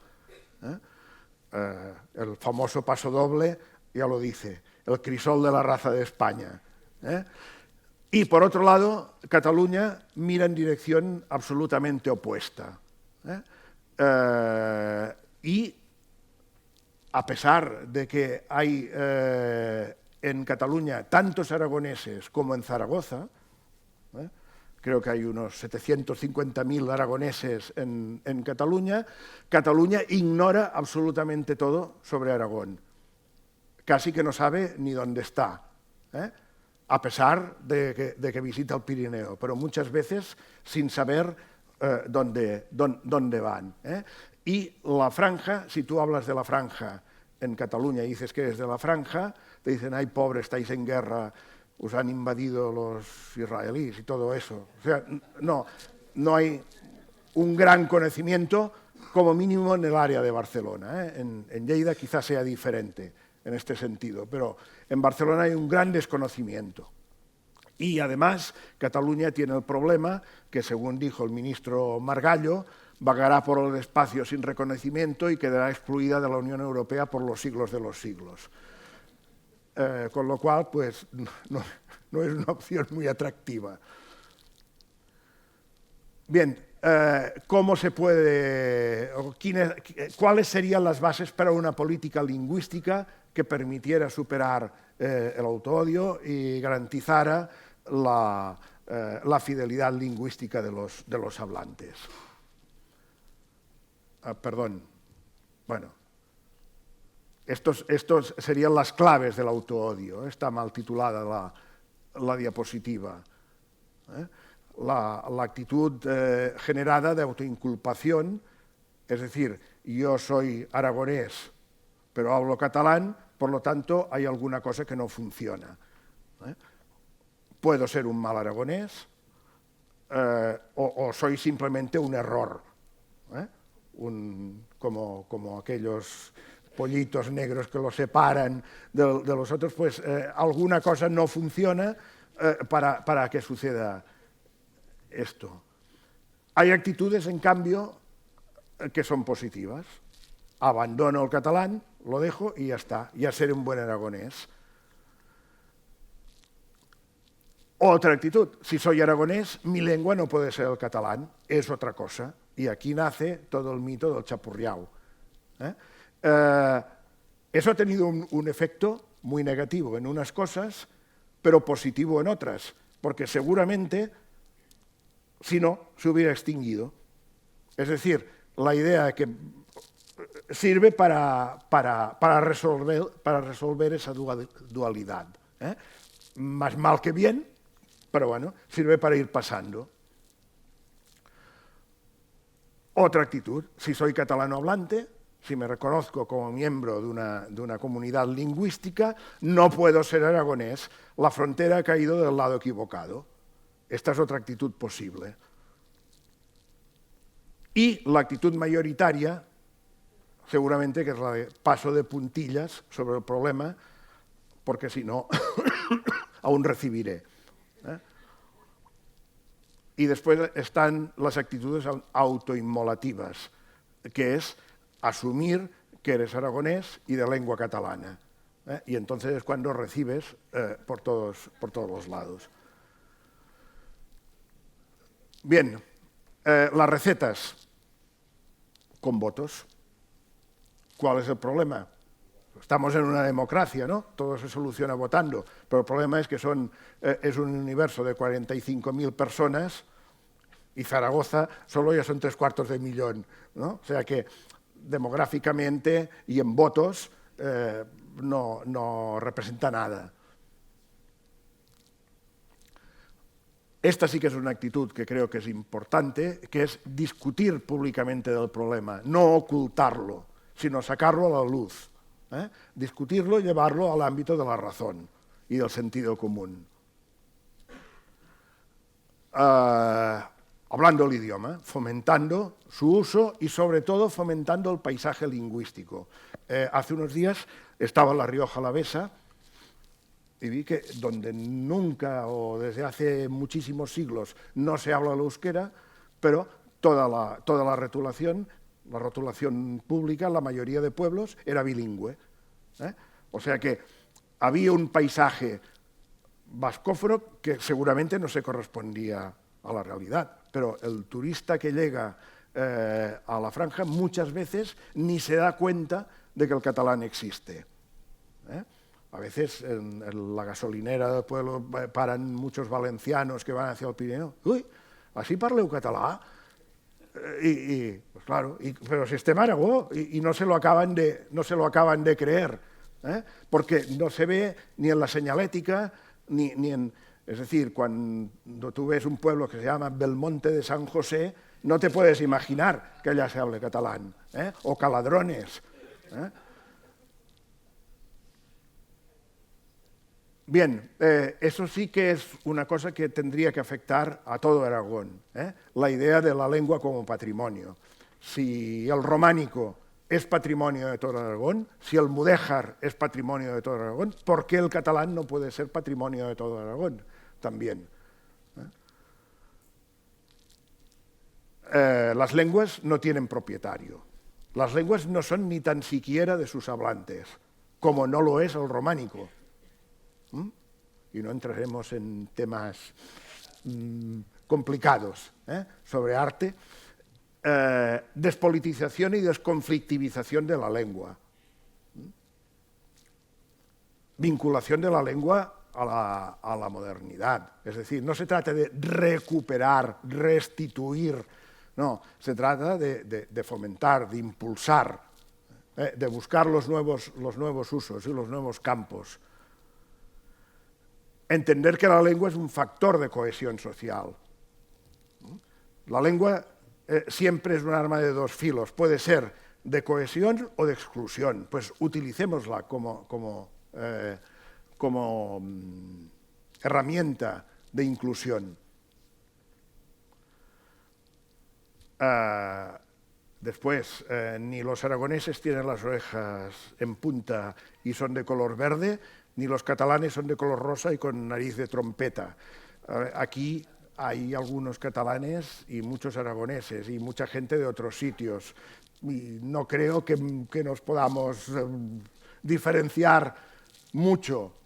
[SPEAKER 2] El famoso paso doble ya lo dice, el crisol de la raza de España. Y por otro lado, Cataluña mira en dirección absolutamente opuesta. Y a pesar de que hay en Cataluña tantos aragoneses como en Zaragoza, creo que hay unos 750.000 aragoneses en Cataluña, Cataluña ignora absolutamente todo sobre Aragón. Casi que no sabe ni dónde está, a pesar de que visita el Pirineo, pero muchas veces sin saber dónde van. Y la franja, si tú hablas de la franja en Cataluña y dices que eres de la franja, te dicen, ay, pobre, estáis en guerra, os han invadido los israelíes y todo eso. O sea, no hay un gran conocimiento, como mínimo en el área de Barcelona. En Lleida quizás sea diferente en este sentido, pero en Barcelona hay un gran desconocimiento. Y además, Cataluña tiene el problema que, según dijo el ministro Margallo, vagará por el espacio sin reconocimiento y quedará excluida de la Unión Europea por los siglos de los siglos. Con lo cual, pues, no es una opción muy atractiva. Bien, ¿cómo se puede, cuáles serían las bases para una política lingüística que permitiera superar el autoodio y garantizara la fidelidad lingüística de los hablantes? Perdón, bueno, estos serían las claves del autoodio. Está mal titulada la diapositiva. La actitud generada de autoinculpación, es decir, yo soy aragonés, pero hablo catalán, por lo tanto hay alguna cosa que no funciona. Puedo ser un mal aragonés o soy simplemente un error, como aquellos pollitos negros que los separan de los otros, pues alguna cosa no funciona para que suceda esto. Hay actitudes, en cambio, que son positivas. Abandono el catalán, lo dejo y ya está, ya seré un buen aragonés. Otra actitud, si soy aragonés, mi lengua no puede ser el catalán, es otra cosa. Y aquí nace todo el mito del chapurriao. Eso ha tenido un efecto muy negativo en unas cosas, pero positivo en otras, porque seguramente, si no, se hubiera extinguido. Es decir, la idea que sirve para resolver esa dualidad. Más mal que bien, pero bueno, sirve para ir pasando. Otra actitud, si soy catalano hablante, si me reconozco como miembro de una comunidad lingüística, no puedo ser aragonés. La frontera ha caído del lado equivocado. Esta es otra actitud posible. Y la actitud mayoritaria, seguramente que es la de paso de puntillas sobre el problema, porque si no, aún recibiré. Y después están las actitudes autoinmolativas, que es asumir que eres aragonés y de lengua catalana. Y entonces es cuando recibes por todos los lados. Bien, las recetas con votos. ¿Cuál es el problema? Estamos en una democracia, ¿no? Todo se soluciona votando, pero el problema es que es un universo de 45.000 personas y Zaragoza solo ya son 750.000, ¿no? O sea que demográficamente y en votos no representa nada. Esta sí que es una actitud que creo que es importante, que es discutir públicamente del problema, no ocultarlo, sino sacarlo a la luz. Discutirlo y llevarlo al ámbito de la razón y del sentido común. Hablando el idioma, fomentando su uso y sobre todo fomentando el paisaje lingüístico. Hace unos días estaba en La Rioja Alavesa y vi que donde nunca o desde hace muchísimos siglos no se habla el euskera, pero toda la rotulación pública en la mayoría de pueblos era bilingüe. O sea que había un paisaje vascófono que seguramente no se correspondía a la realidad, pero el turista que llega a la franja muchas veces ni se da cuenta de que el catalán existe. A veces en la gasolinera del pueblo paran muchos valencianos que van hacia el Pirineo. Uy, ¿así parleu català? Pues claro, pero si estem a Aragó y no se lo acaban de creer, porque no se ve ni en la señalética ni en... Es decir, cuando tú ves un pueblo que se llama Belmonte de San José, no te puedes imaginar que allá se hable catalán, o Caladrones. Bien, eso sí que es una cosa que tendría que afectar a todo Aragón, la idea de la lengua como patrimonio. Si el románico es patrimonio de todo Aragón, si el mudéjar es patrimonio de todo Aragón, ¿por qué el catalán no puede ser patrimonio de todo Aragón también? Las lenguas no tienen propietario. Las lenguas no son ni tan siquiera de sus hablantes, como no lo es el románico. Y no entraremos en temas complicados sobre arte. Despolitización y desconflictivización de la lengua. Vinculación de la lengua a la modernidad. Es decir, no se trata de recuperar, restituir, no, se trata de fomentar, de impulsar, de buscar los nuevos usos y los nuevos campos. Entender que la lengua es un factor de cohesión social. La lengua siempre es un arma de dos filos, puede ser de cohesión o de exclusión, pues utilicémosla como herramienta de inclusión. Después, ni los aragoneses tienen las orejas en punta y son de color verde, ni los catalanes son de color rosa y con nariz de trompeta. Aquí hay algunos catalanes y muchos aragoneses y mucha gente de otros sitios. Y no creo que nos podamos diferenciar mucho.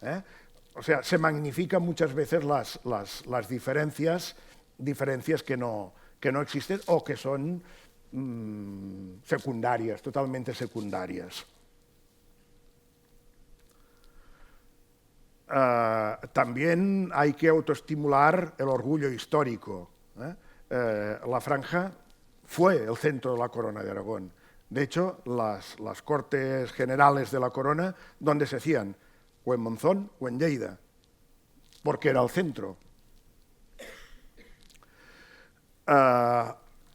[SPEAKER 2] O sea, se magnifican muchas veces las diferencias que no existen o que son secundarias, totalmente secundarias. También hay que autoestimular el orgullo histórico. La franja fue el centro de la corona de Aragón. De hecho, las cortes generales de la corona, ¿dónde se hacían? O en Monzón o en Lleida, porque era el centro.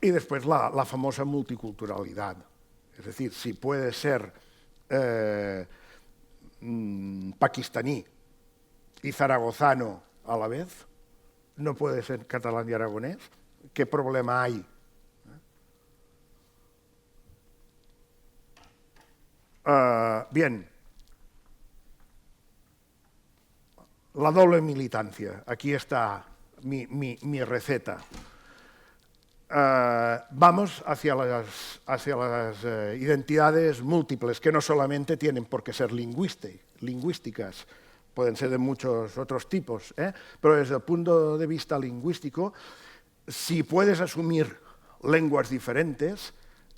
[SPEAKER 2] Y después la famosa multiculturalidad. Es decir, si puede ser pakistaní y zaragozano a la vez, no puede ser catalán y aragonés? ¿Qué problema hay? Bien, la doble militancia. Aquí está mi receta. Vamos hacia las identidades múltiples, que no solamente tienen por qué ser lingüísticas, pueden ser de muchos otros tipos, pero desde el punto de vista lingüístico, si puedes asumir lenguas diferentes,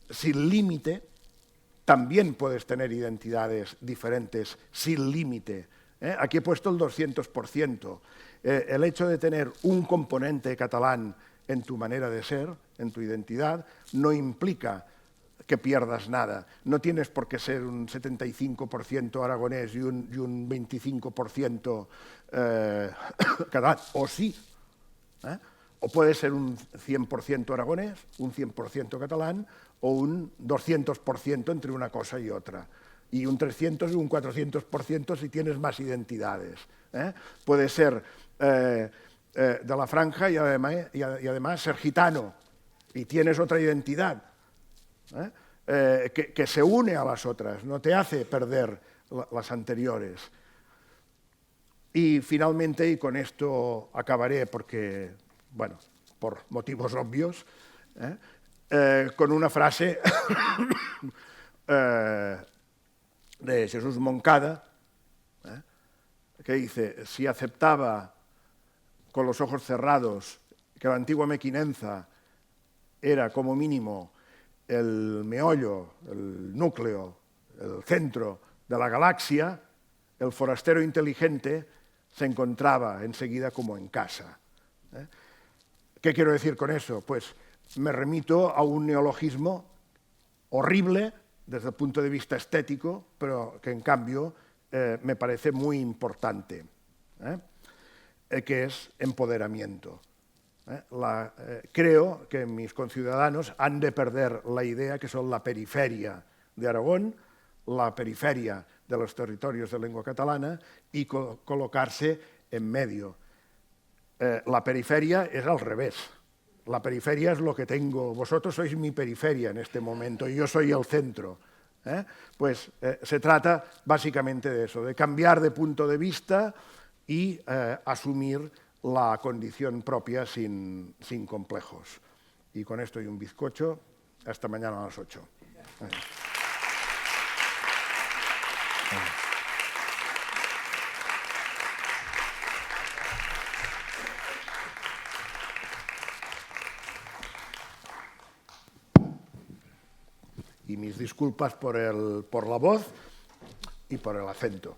[SPEAKER 2] sin límite, también puedes tener identidades diferentes sin límite. Aquí he puesto el 200%. El hecho de tener un componente catalán en tu manera de ser, en tu identidad, no implica que pierdas nada. No tienes por qué ser un 75% aragonés y un 25% catalán, o sí. O puede ser un 100% aragonés, un 100% catalán, o un 200% entre una cosa y otra. Y un 300 y un 400% si tienes más identidades. Puede ser de la franja y además ser gitano y tienes otra identidad que se une a las otras, no te hace perder las anteriores. Y finalmente, y con esto acabaré porque, bueno, por motivos obvios, con una frase de Jesús Moncada, que dice: si aceptaba con los ojos cerrados que la antigua Mequinenza era como mínimo el meollo, el núcleo, el centro de la galaxia, el forastero inteligente se encontraba enseguida como en casa. ¿Qué quiero decir con eso? Pues me remito a un neologismo horrible desde el punto de vista estético, pero que en cambio me parece muy importante, que es empoderamiento. Creo que mis conciudadanos han de perder la idea que son la periferia de Aragón, la periferia de los territorios de lengua catalana y colocarse en medio. La periferia es al revés. La periferia es lo que tengo. Vosotros sois mi periferia en este momento y yo soy el centro. Pues se trata básicamente de eso, de cambiar de punto de vista y asumir la condición propia sin complejos. Y con esto y un bizcocho, hasta mañana a las 8. Y mis disculpas por la voz y por el acento.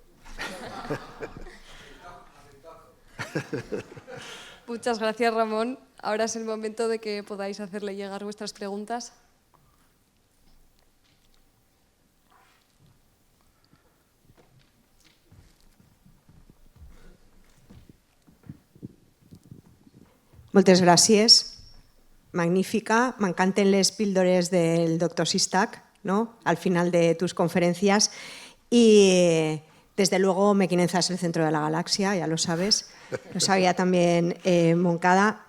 [SPEAKER 1] Muchas gracias, Ramón. Ahora es el momento de que podáis hacerle llegar vuestras preguntas.
[SPEAKER 3] Moltes gràcies. Magnífica. M'encanten les píldores del doctor Sistac, ¿no?, al final de tus conferencias. Y desde luego Mequinenza es el centro de la galaxia, ya lo sabes. Lo sabía también Moncada.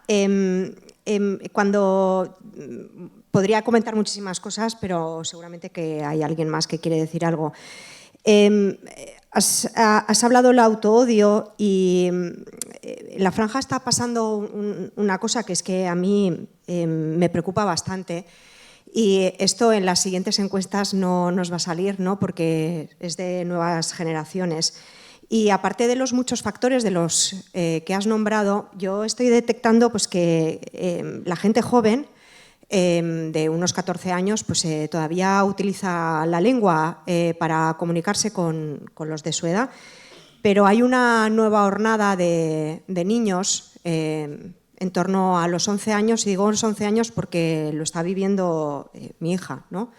[SPEAKER 3] Podría comentar muchísimas cosas, pero seguramente que hay alguien más que quiere decir algo. Has hablado del autoodio y en la franja está pasando una cosa que es que a mí me preocupa bastante, y esto en las siguientes encuestas no nos va a salir, ¿no?, porque es de nuevas generaciones. Y aparte de los muchos factores de los que has nombrado, yo estoy detectando pues, que la gente joven de unos 14 años pues, todavía utiliza la lengua para comunicarse con los de su edad, pero hay una nueva hornada de niños en torno a los 11 años, y digo los 11 años porque lo está viviendo mi hija, ¿no?,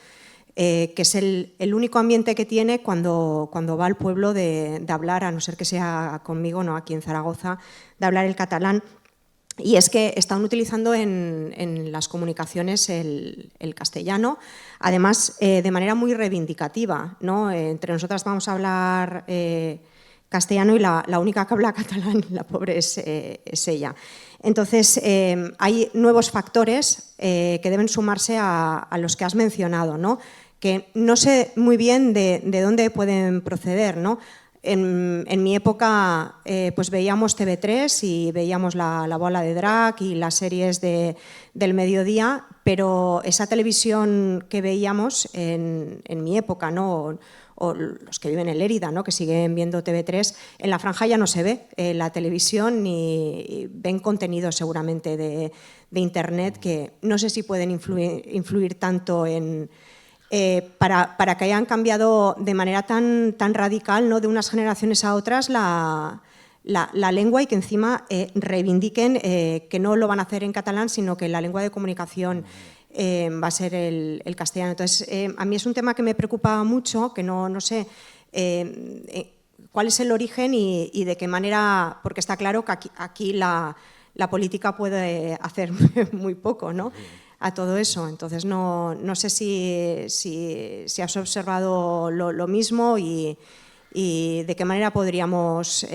[SPEAKER 3] que es el único ambiente que tiene cuando va al pueblo de hablar, a no ser que sea conmigo, no aquí en Zaragoza, de hablar el catalán. Y es que están utilizando en las comunicaciones el castellano, además de manera muy reivindicativa, ¿no? Entre nosotras vamos a hablar castellano y la única que habla catalán, la pobre, es ella. Entonces, hay nuevos factores que deben sumarse a los que has mencionado, ¿no? Que no sé muy bien de dónde pueden proceder, ¿no? En mi época pues veíamos TV3 y veíamos la bola de drag y las series del mediodía, pero esa televisión que veíamos en mi época, ¿no? O los que viven en Lérida, ¿no? Que siguen viendo TV3, en la franja ya no se ve la televisión ni ven contenido seguramente de internet que no sé si pueden influir tanto en... para que hayan cambiado de manera tan radical, ¿no? De unas generaciones a otras la lengua y que encima reivindiquen que no lo van a hacer en catalán, sino que la lengua de comunicación va a ser el castellano. Entonces, a mí es un tema que me preocupa mucho, que no sé cuál es el origen y de qué manera, porque está claro que aquí la política puede hacer muy poco, ¿no? A todo eso. Entonces, no sé si has observado lo mismo y de qué manera podríamos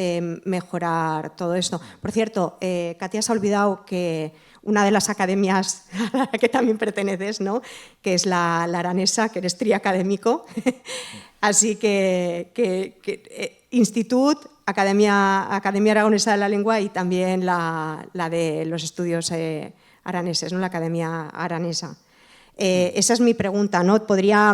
[SPEAKER 3] mejorar todo esto. Por cierto, Katia se ha olvidado que una de las academias a la que también perteneces, ¿no? Que es la aranesa, que eres triacadémico. Así que Institut, Academia Aragonesa de la Lengua y también la de los estudios araneses, ¿no? La Academia Aranesa. Esa es mi pregunta, ¿no? Podría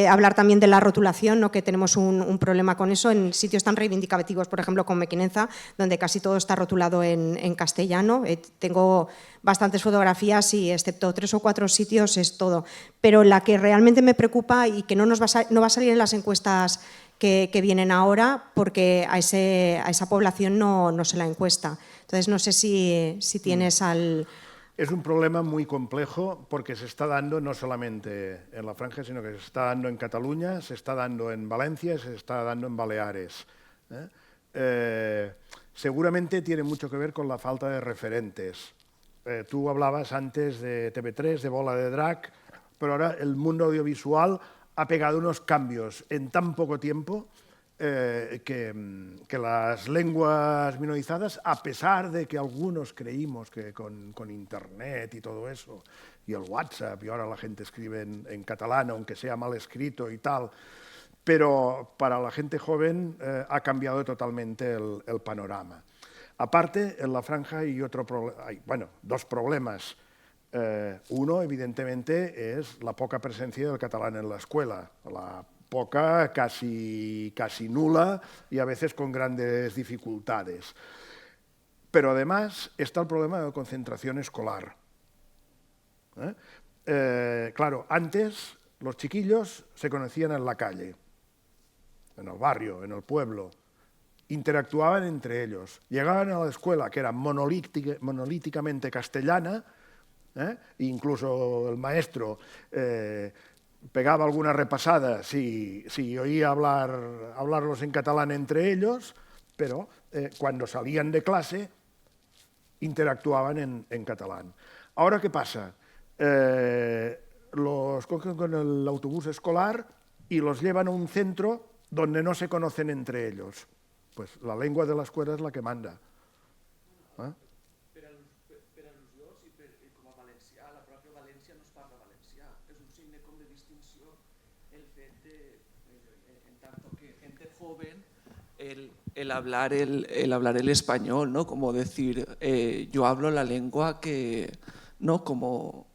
[SPEAKER 3] hablar también de la rotulación, ¿no? Que tenemos un problema con eso en sitios tan reivindicativos, por ejemplo, como Mequinenza, donde casi todo está rotulado en castellano. Tengo bastantes fotografías y excepto 3 o 4 sitios es todo. Pero la que realmente me preocupa y que no va a salir en las encuestas que vienen ahora, porque a esa población no se la encuesta. Entonces, no sé si tienes al...
[SPEAKER 2] Es un problema muy complejo porque se está dando no solamente en la franja, sino que se está dando en Cataluña, se está dando en Valencia, se está dando en Baleares. Seguramente tiene mucho que ver con la falta de referentes. Tú hablabas antes de TV3, de bola de drag, pero ahora el mundo audiovisual ha pegado unos cambios en tan poco tiempo que las lenguas minorizadas, a pesar de que algunos creímos que con Internet y todo eso, y el WhatsApp, y ahora la gente escribe en catalán, aunque sea mal escrito y tal, pero para la gente joven ha cambiado totalmente el panorama. Aparte, en la franja hay dos problemas. Uno, evidentemente, es la poca presencia del catalán en la escuela, la poca, casi nula y a veces con grandes dificultades. Pero además está el problema de la concentración escolar. Claro, antes los chiquillos se conocían en la calle, en el barrio, en el pueblo, interactuaban entre ellos, llegaban a la escuela que era monolíticamente castellana, incluso el maestro pegaba alguna repasada si oía hablarlos en catalán entre ellos, pero cuando salían de clase interactuaban en catalán. Ahora, ¿qué pasa? Los cogen con el autobús escolar y los llevan a un centro donde no se conocen entre ellos. Pues la lengua de la escuela es la que manda.
[SPEAKER 4] El hablar el español, ¿no? Como decir, yo hablo la lengua que, ¿no? Como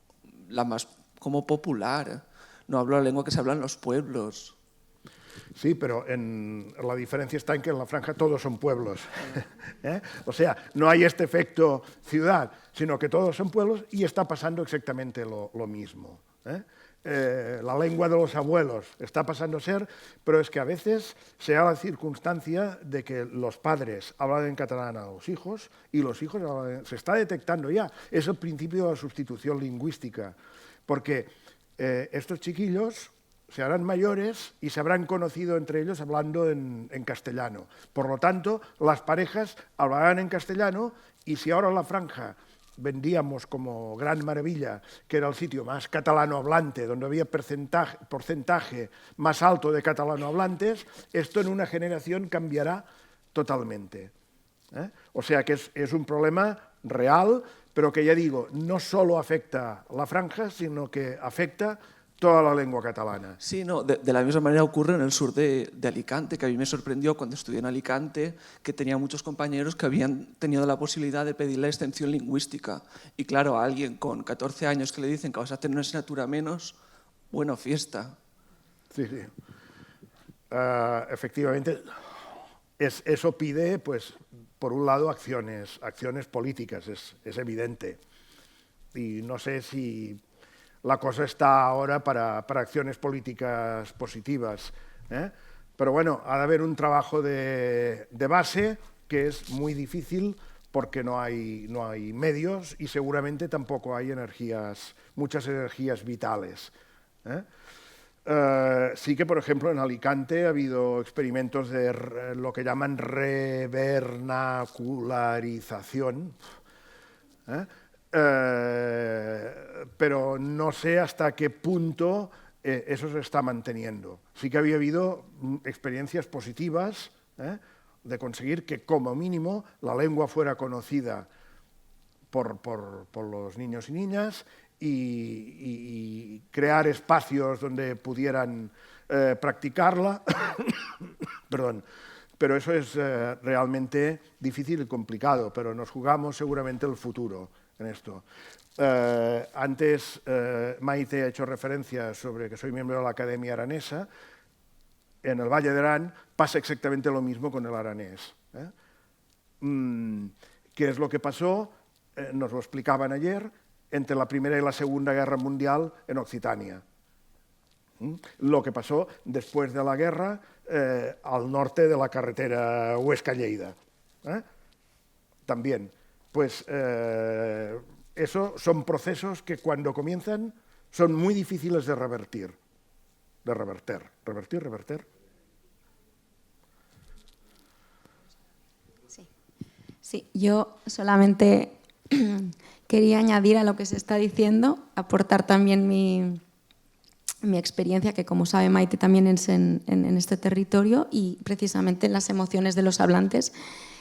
[SPEAKER 4] la más como popular, no hablo la lengua que se habla en los pueblos.
[SPEAKER 2] Sí, pero la diferencia está en que en la franja todos son pueblos. O sea, no hay este efecto ciudad, sino que todos son pueblos y está pasando exactamente lo mismo. La lengua de los abuelos está pasando a ser, pero es que a veces se da la circunstancia de que los padres hablan en catalán a los hijos y los hijos se está detectando ya. Es el principio de la sustitución lingüística, porque estos chiquillos se harán mayores y se habrán conocido entre ellos hablando en castellano. Por lo tanto, las parejas hablarán en castellano y si ahora en la franja vendíamos como gran maravilla que era el sitio más catalano hablante, donde había porcentaje más alto de catalano hablantes, esto en una generación cambiará totalmente. O sea que es un problema real, pero que ya digo, no solo afecta la franja, sino que afecta toda la lengua catalana.
[SPEAKER 4] Sí, no, de la misma manera ocurre en el sur de Alicante, que a mí me sorprendió cuando estudié en Alicante que tenía muchos compañeros que habían tenido la posibilidad de pedir la extensión lingüística. Y claro, a alguien con 14 años que le dicen que vas a tener una asignatura menos, bueno, fiesta.
[SPEAKER 2] Sí, sí. Efectivamente, eso pide, pues, por un lado, acciones políticas, es evidente. Y no sé si la cosa está ahora para acciones políticas positivas, ¿eh? Pero bueno, ha de haber un trabajo de base que es muy difícil porque no hay medios y seguramente tampoco hay muchas energías vitales, ¿eh? Sí que, por ejemplo, en Alicante ha habido experimentos de lo que llaman revernacularización, ¿eh? Pero no sé hasta qué punto eso se está manteniendo. Sí que había habido experiencias positivas, ¿eh? De conseguir que, como mínimo, la lengua fuera conocida por los niños y niñas y crear espacios donde pudieran practicarla. Perdón. Pero eso es realmente difícil y complicado, pero nos jugamos seguramente el futuro en esto. Antes Maite ha hecho referencia sobre que soy miembro de la Academia Aranesa. En el Valle de Arán pasa exactamente lo mismo con el aranés, ¿eh? ¿Qué es lo que pasó? Nos lo explicaban ayer, entre la Primera y la Segunda Guerra Mundial en Occitania. Lo que pasó después de la guerra al norte de la carretera Huesca-Lleida, ¿eh? También. Pues eso son procesos que cuando comienzan son muy difíciles de revertir. Revertir.
[SPEAKER 5] Sí, yo solamente quería añadir a lo que se está diciendo, aportar también mi experiencia, que como sabe Maite también es en este territorio, y precisamente en las emociones de los hablantes.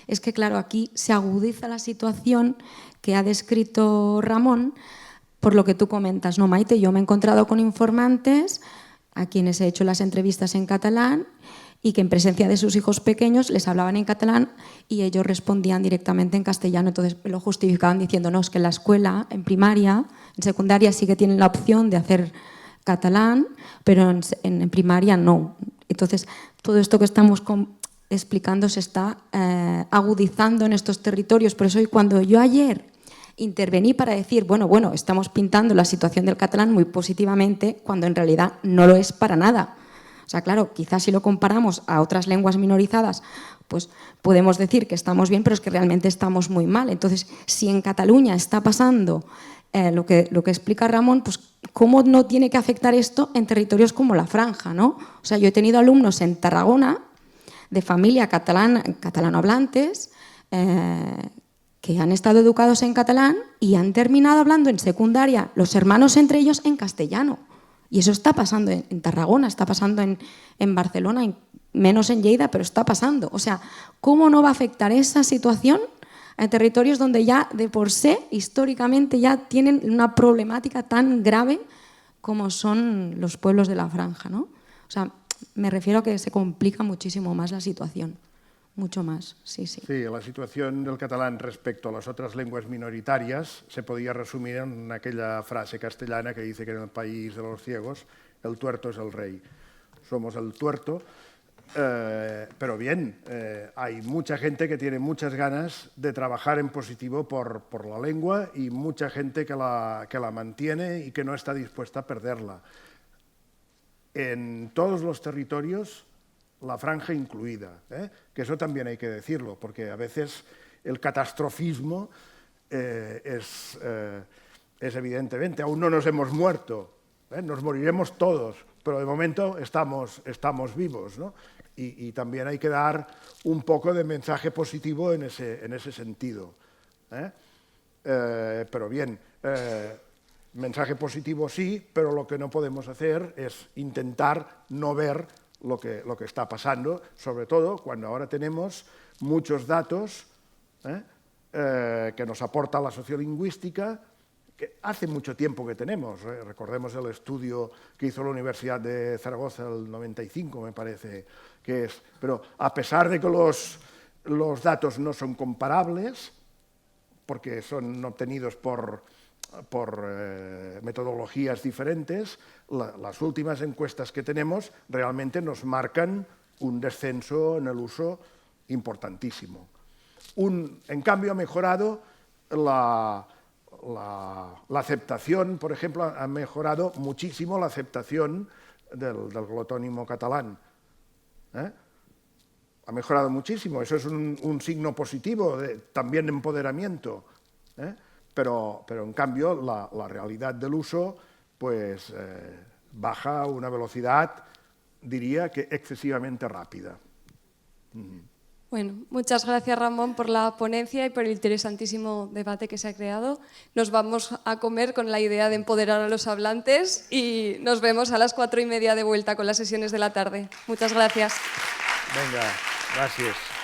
[SPEAKER 5] Es que, claro, aquí se agudiza la situación que ha descrito Ramón por lo que tú comentas, ¿no, Maite? Yo me he encontrado con informantes a quienes he hecho las entrevistas en catalán y que en presencia de sus hijos pequeños les hablaban en catalán y ellos respondían directamente en castellano. Entonces lo justificaban diciendo, no, es que en la escuela, en primaria, en secundaria sí que tienen la opción de hacer catalán, pero en primaria no. Entonces todo esto que estamos explicando se está agudizando en estos territorios. Por eso cuando yo ayer intervení para decir, bueno, estamos pintando la situación del catalán muy positivamente, cuando en realidad no lo es para nada. O sea, claro, quizás si lo comparamos a otras lenguas minorizadas, pues podemos decir que estamos bien, pero es que realmente estamos muy mal. Entonces, si en Cataluña está pasando lo que explica Ramón, pues ¿cómo no tiene que afectar esto en territorios como la Franja, ¿no? O sea, yo he tenido alumnos en Tarragona de familia catalanohablantes que han estado educados en catalán y han terminado hablando en secundaria, los hermanos entre ellos, en castellano. Y eso está pasando en Tarragona, está pasando en Barcelona, menos en Lleida, pero está pasando. O sea, ¿cómo no va a afectar esa situación a territorios donde ya de por sí, históricamente, ya tienen una problemática tan grave como son los pueblos de la Franja, ¿no? O sea, me refiero a que se complica muchísimo más la situación. Mucho más, sí.
[SPEAKER 2] Sí, la situación del catalán respecto a las otras lenguas minoritarias se podía resumir en aquella frase castellana que dice que en el país de los ciegos el tuerto es el rey. Somos el tuerto, pero bien, hay mucha gente que tiene muchas ganas de trabajar en positivo por la lengua y mucha gente que la mantiene y que no está dispuesta a perderla. En todos los territorios, la Franja incluida, que eso también hay que decirlo, porque a veces el catastrofismo es evidentemente, aún no nos hemos muerto, nos moriremos todos, pero de momento estamos vivos, ¿no? Y también hay que dar un poco de mensaje positivo en ese sentido, pero bien, mensaje positivo sí, pero lo que no podemos hacer es intentar no ver lo que está pasando, sobre todo cuando ahora tenemos muchos datos que nos aporta la sociolingüística, que hace mucho tiempo que tenemos. Recordemos el estudio que hizo la Universidad de Zaragoza el 95, me parece que es. Pero a pesar de que los datos no son comparables, porque son obtenidos por metodologías diferentes, las últimas encuestas que tenemos realmente nos marcan un descenso en el uso importantísimo. En cambio, ha mejorado la aceptación, por ejemplo, ha mejorado muchísimo la aceptación del glotónimo catalán. Ha mejorado muchísimo, eso es un signo positivo, también de empoderamiento. Pero en cambio la realidad del uso pues, baja a una velocidad, diría que excesivamente rápida.
[SPEAKER 1] Bueno, muchas gracias Ramón por la ponencia y por el interesantísimo debate que se ha creado. Nos vamos a comer con la idea de empoderar a los hablantes y nos vemos a las 4:30 de vuelta con las sesiones de la tarde. Muchas gracias.
[SPEAKER 2] Venga, gracias.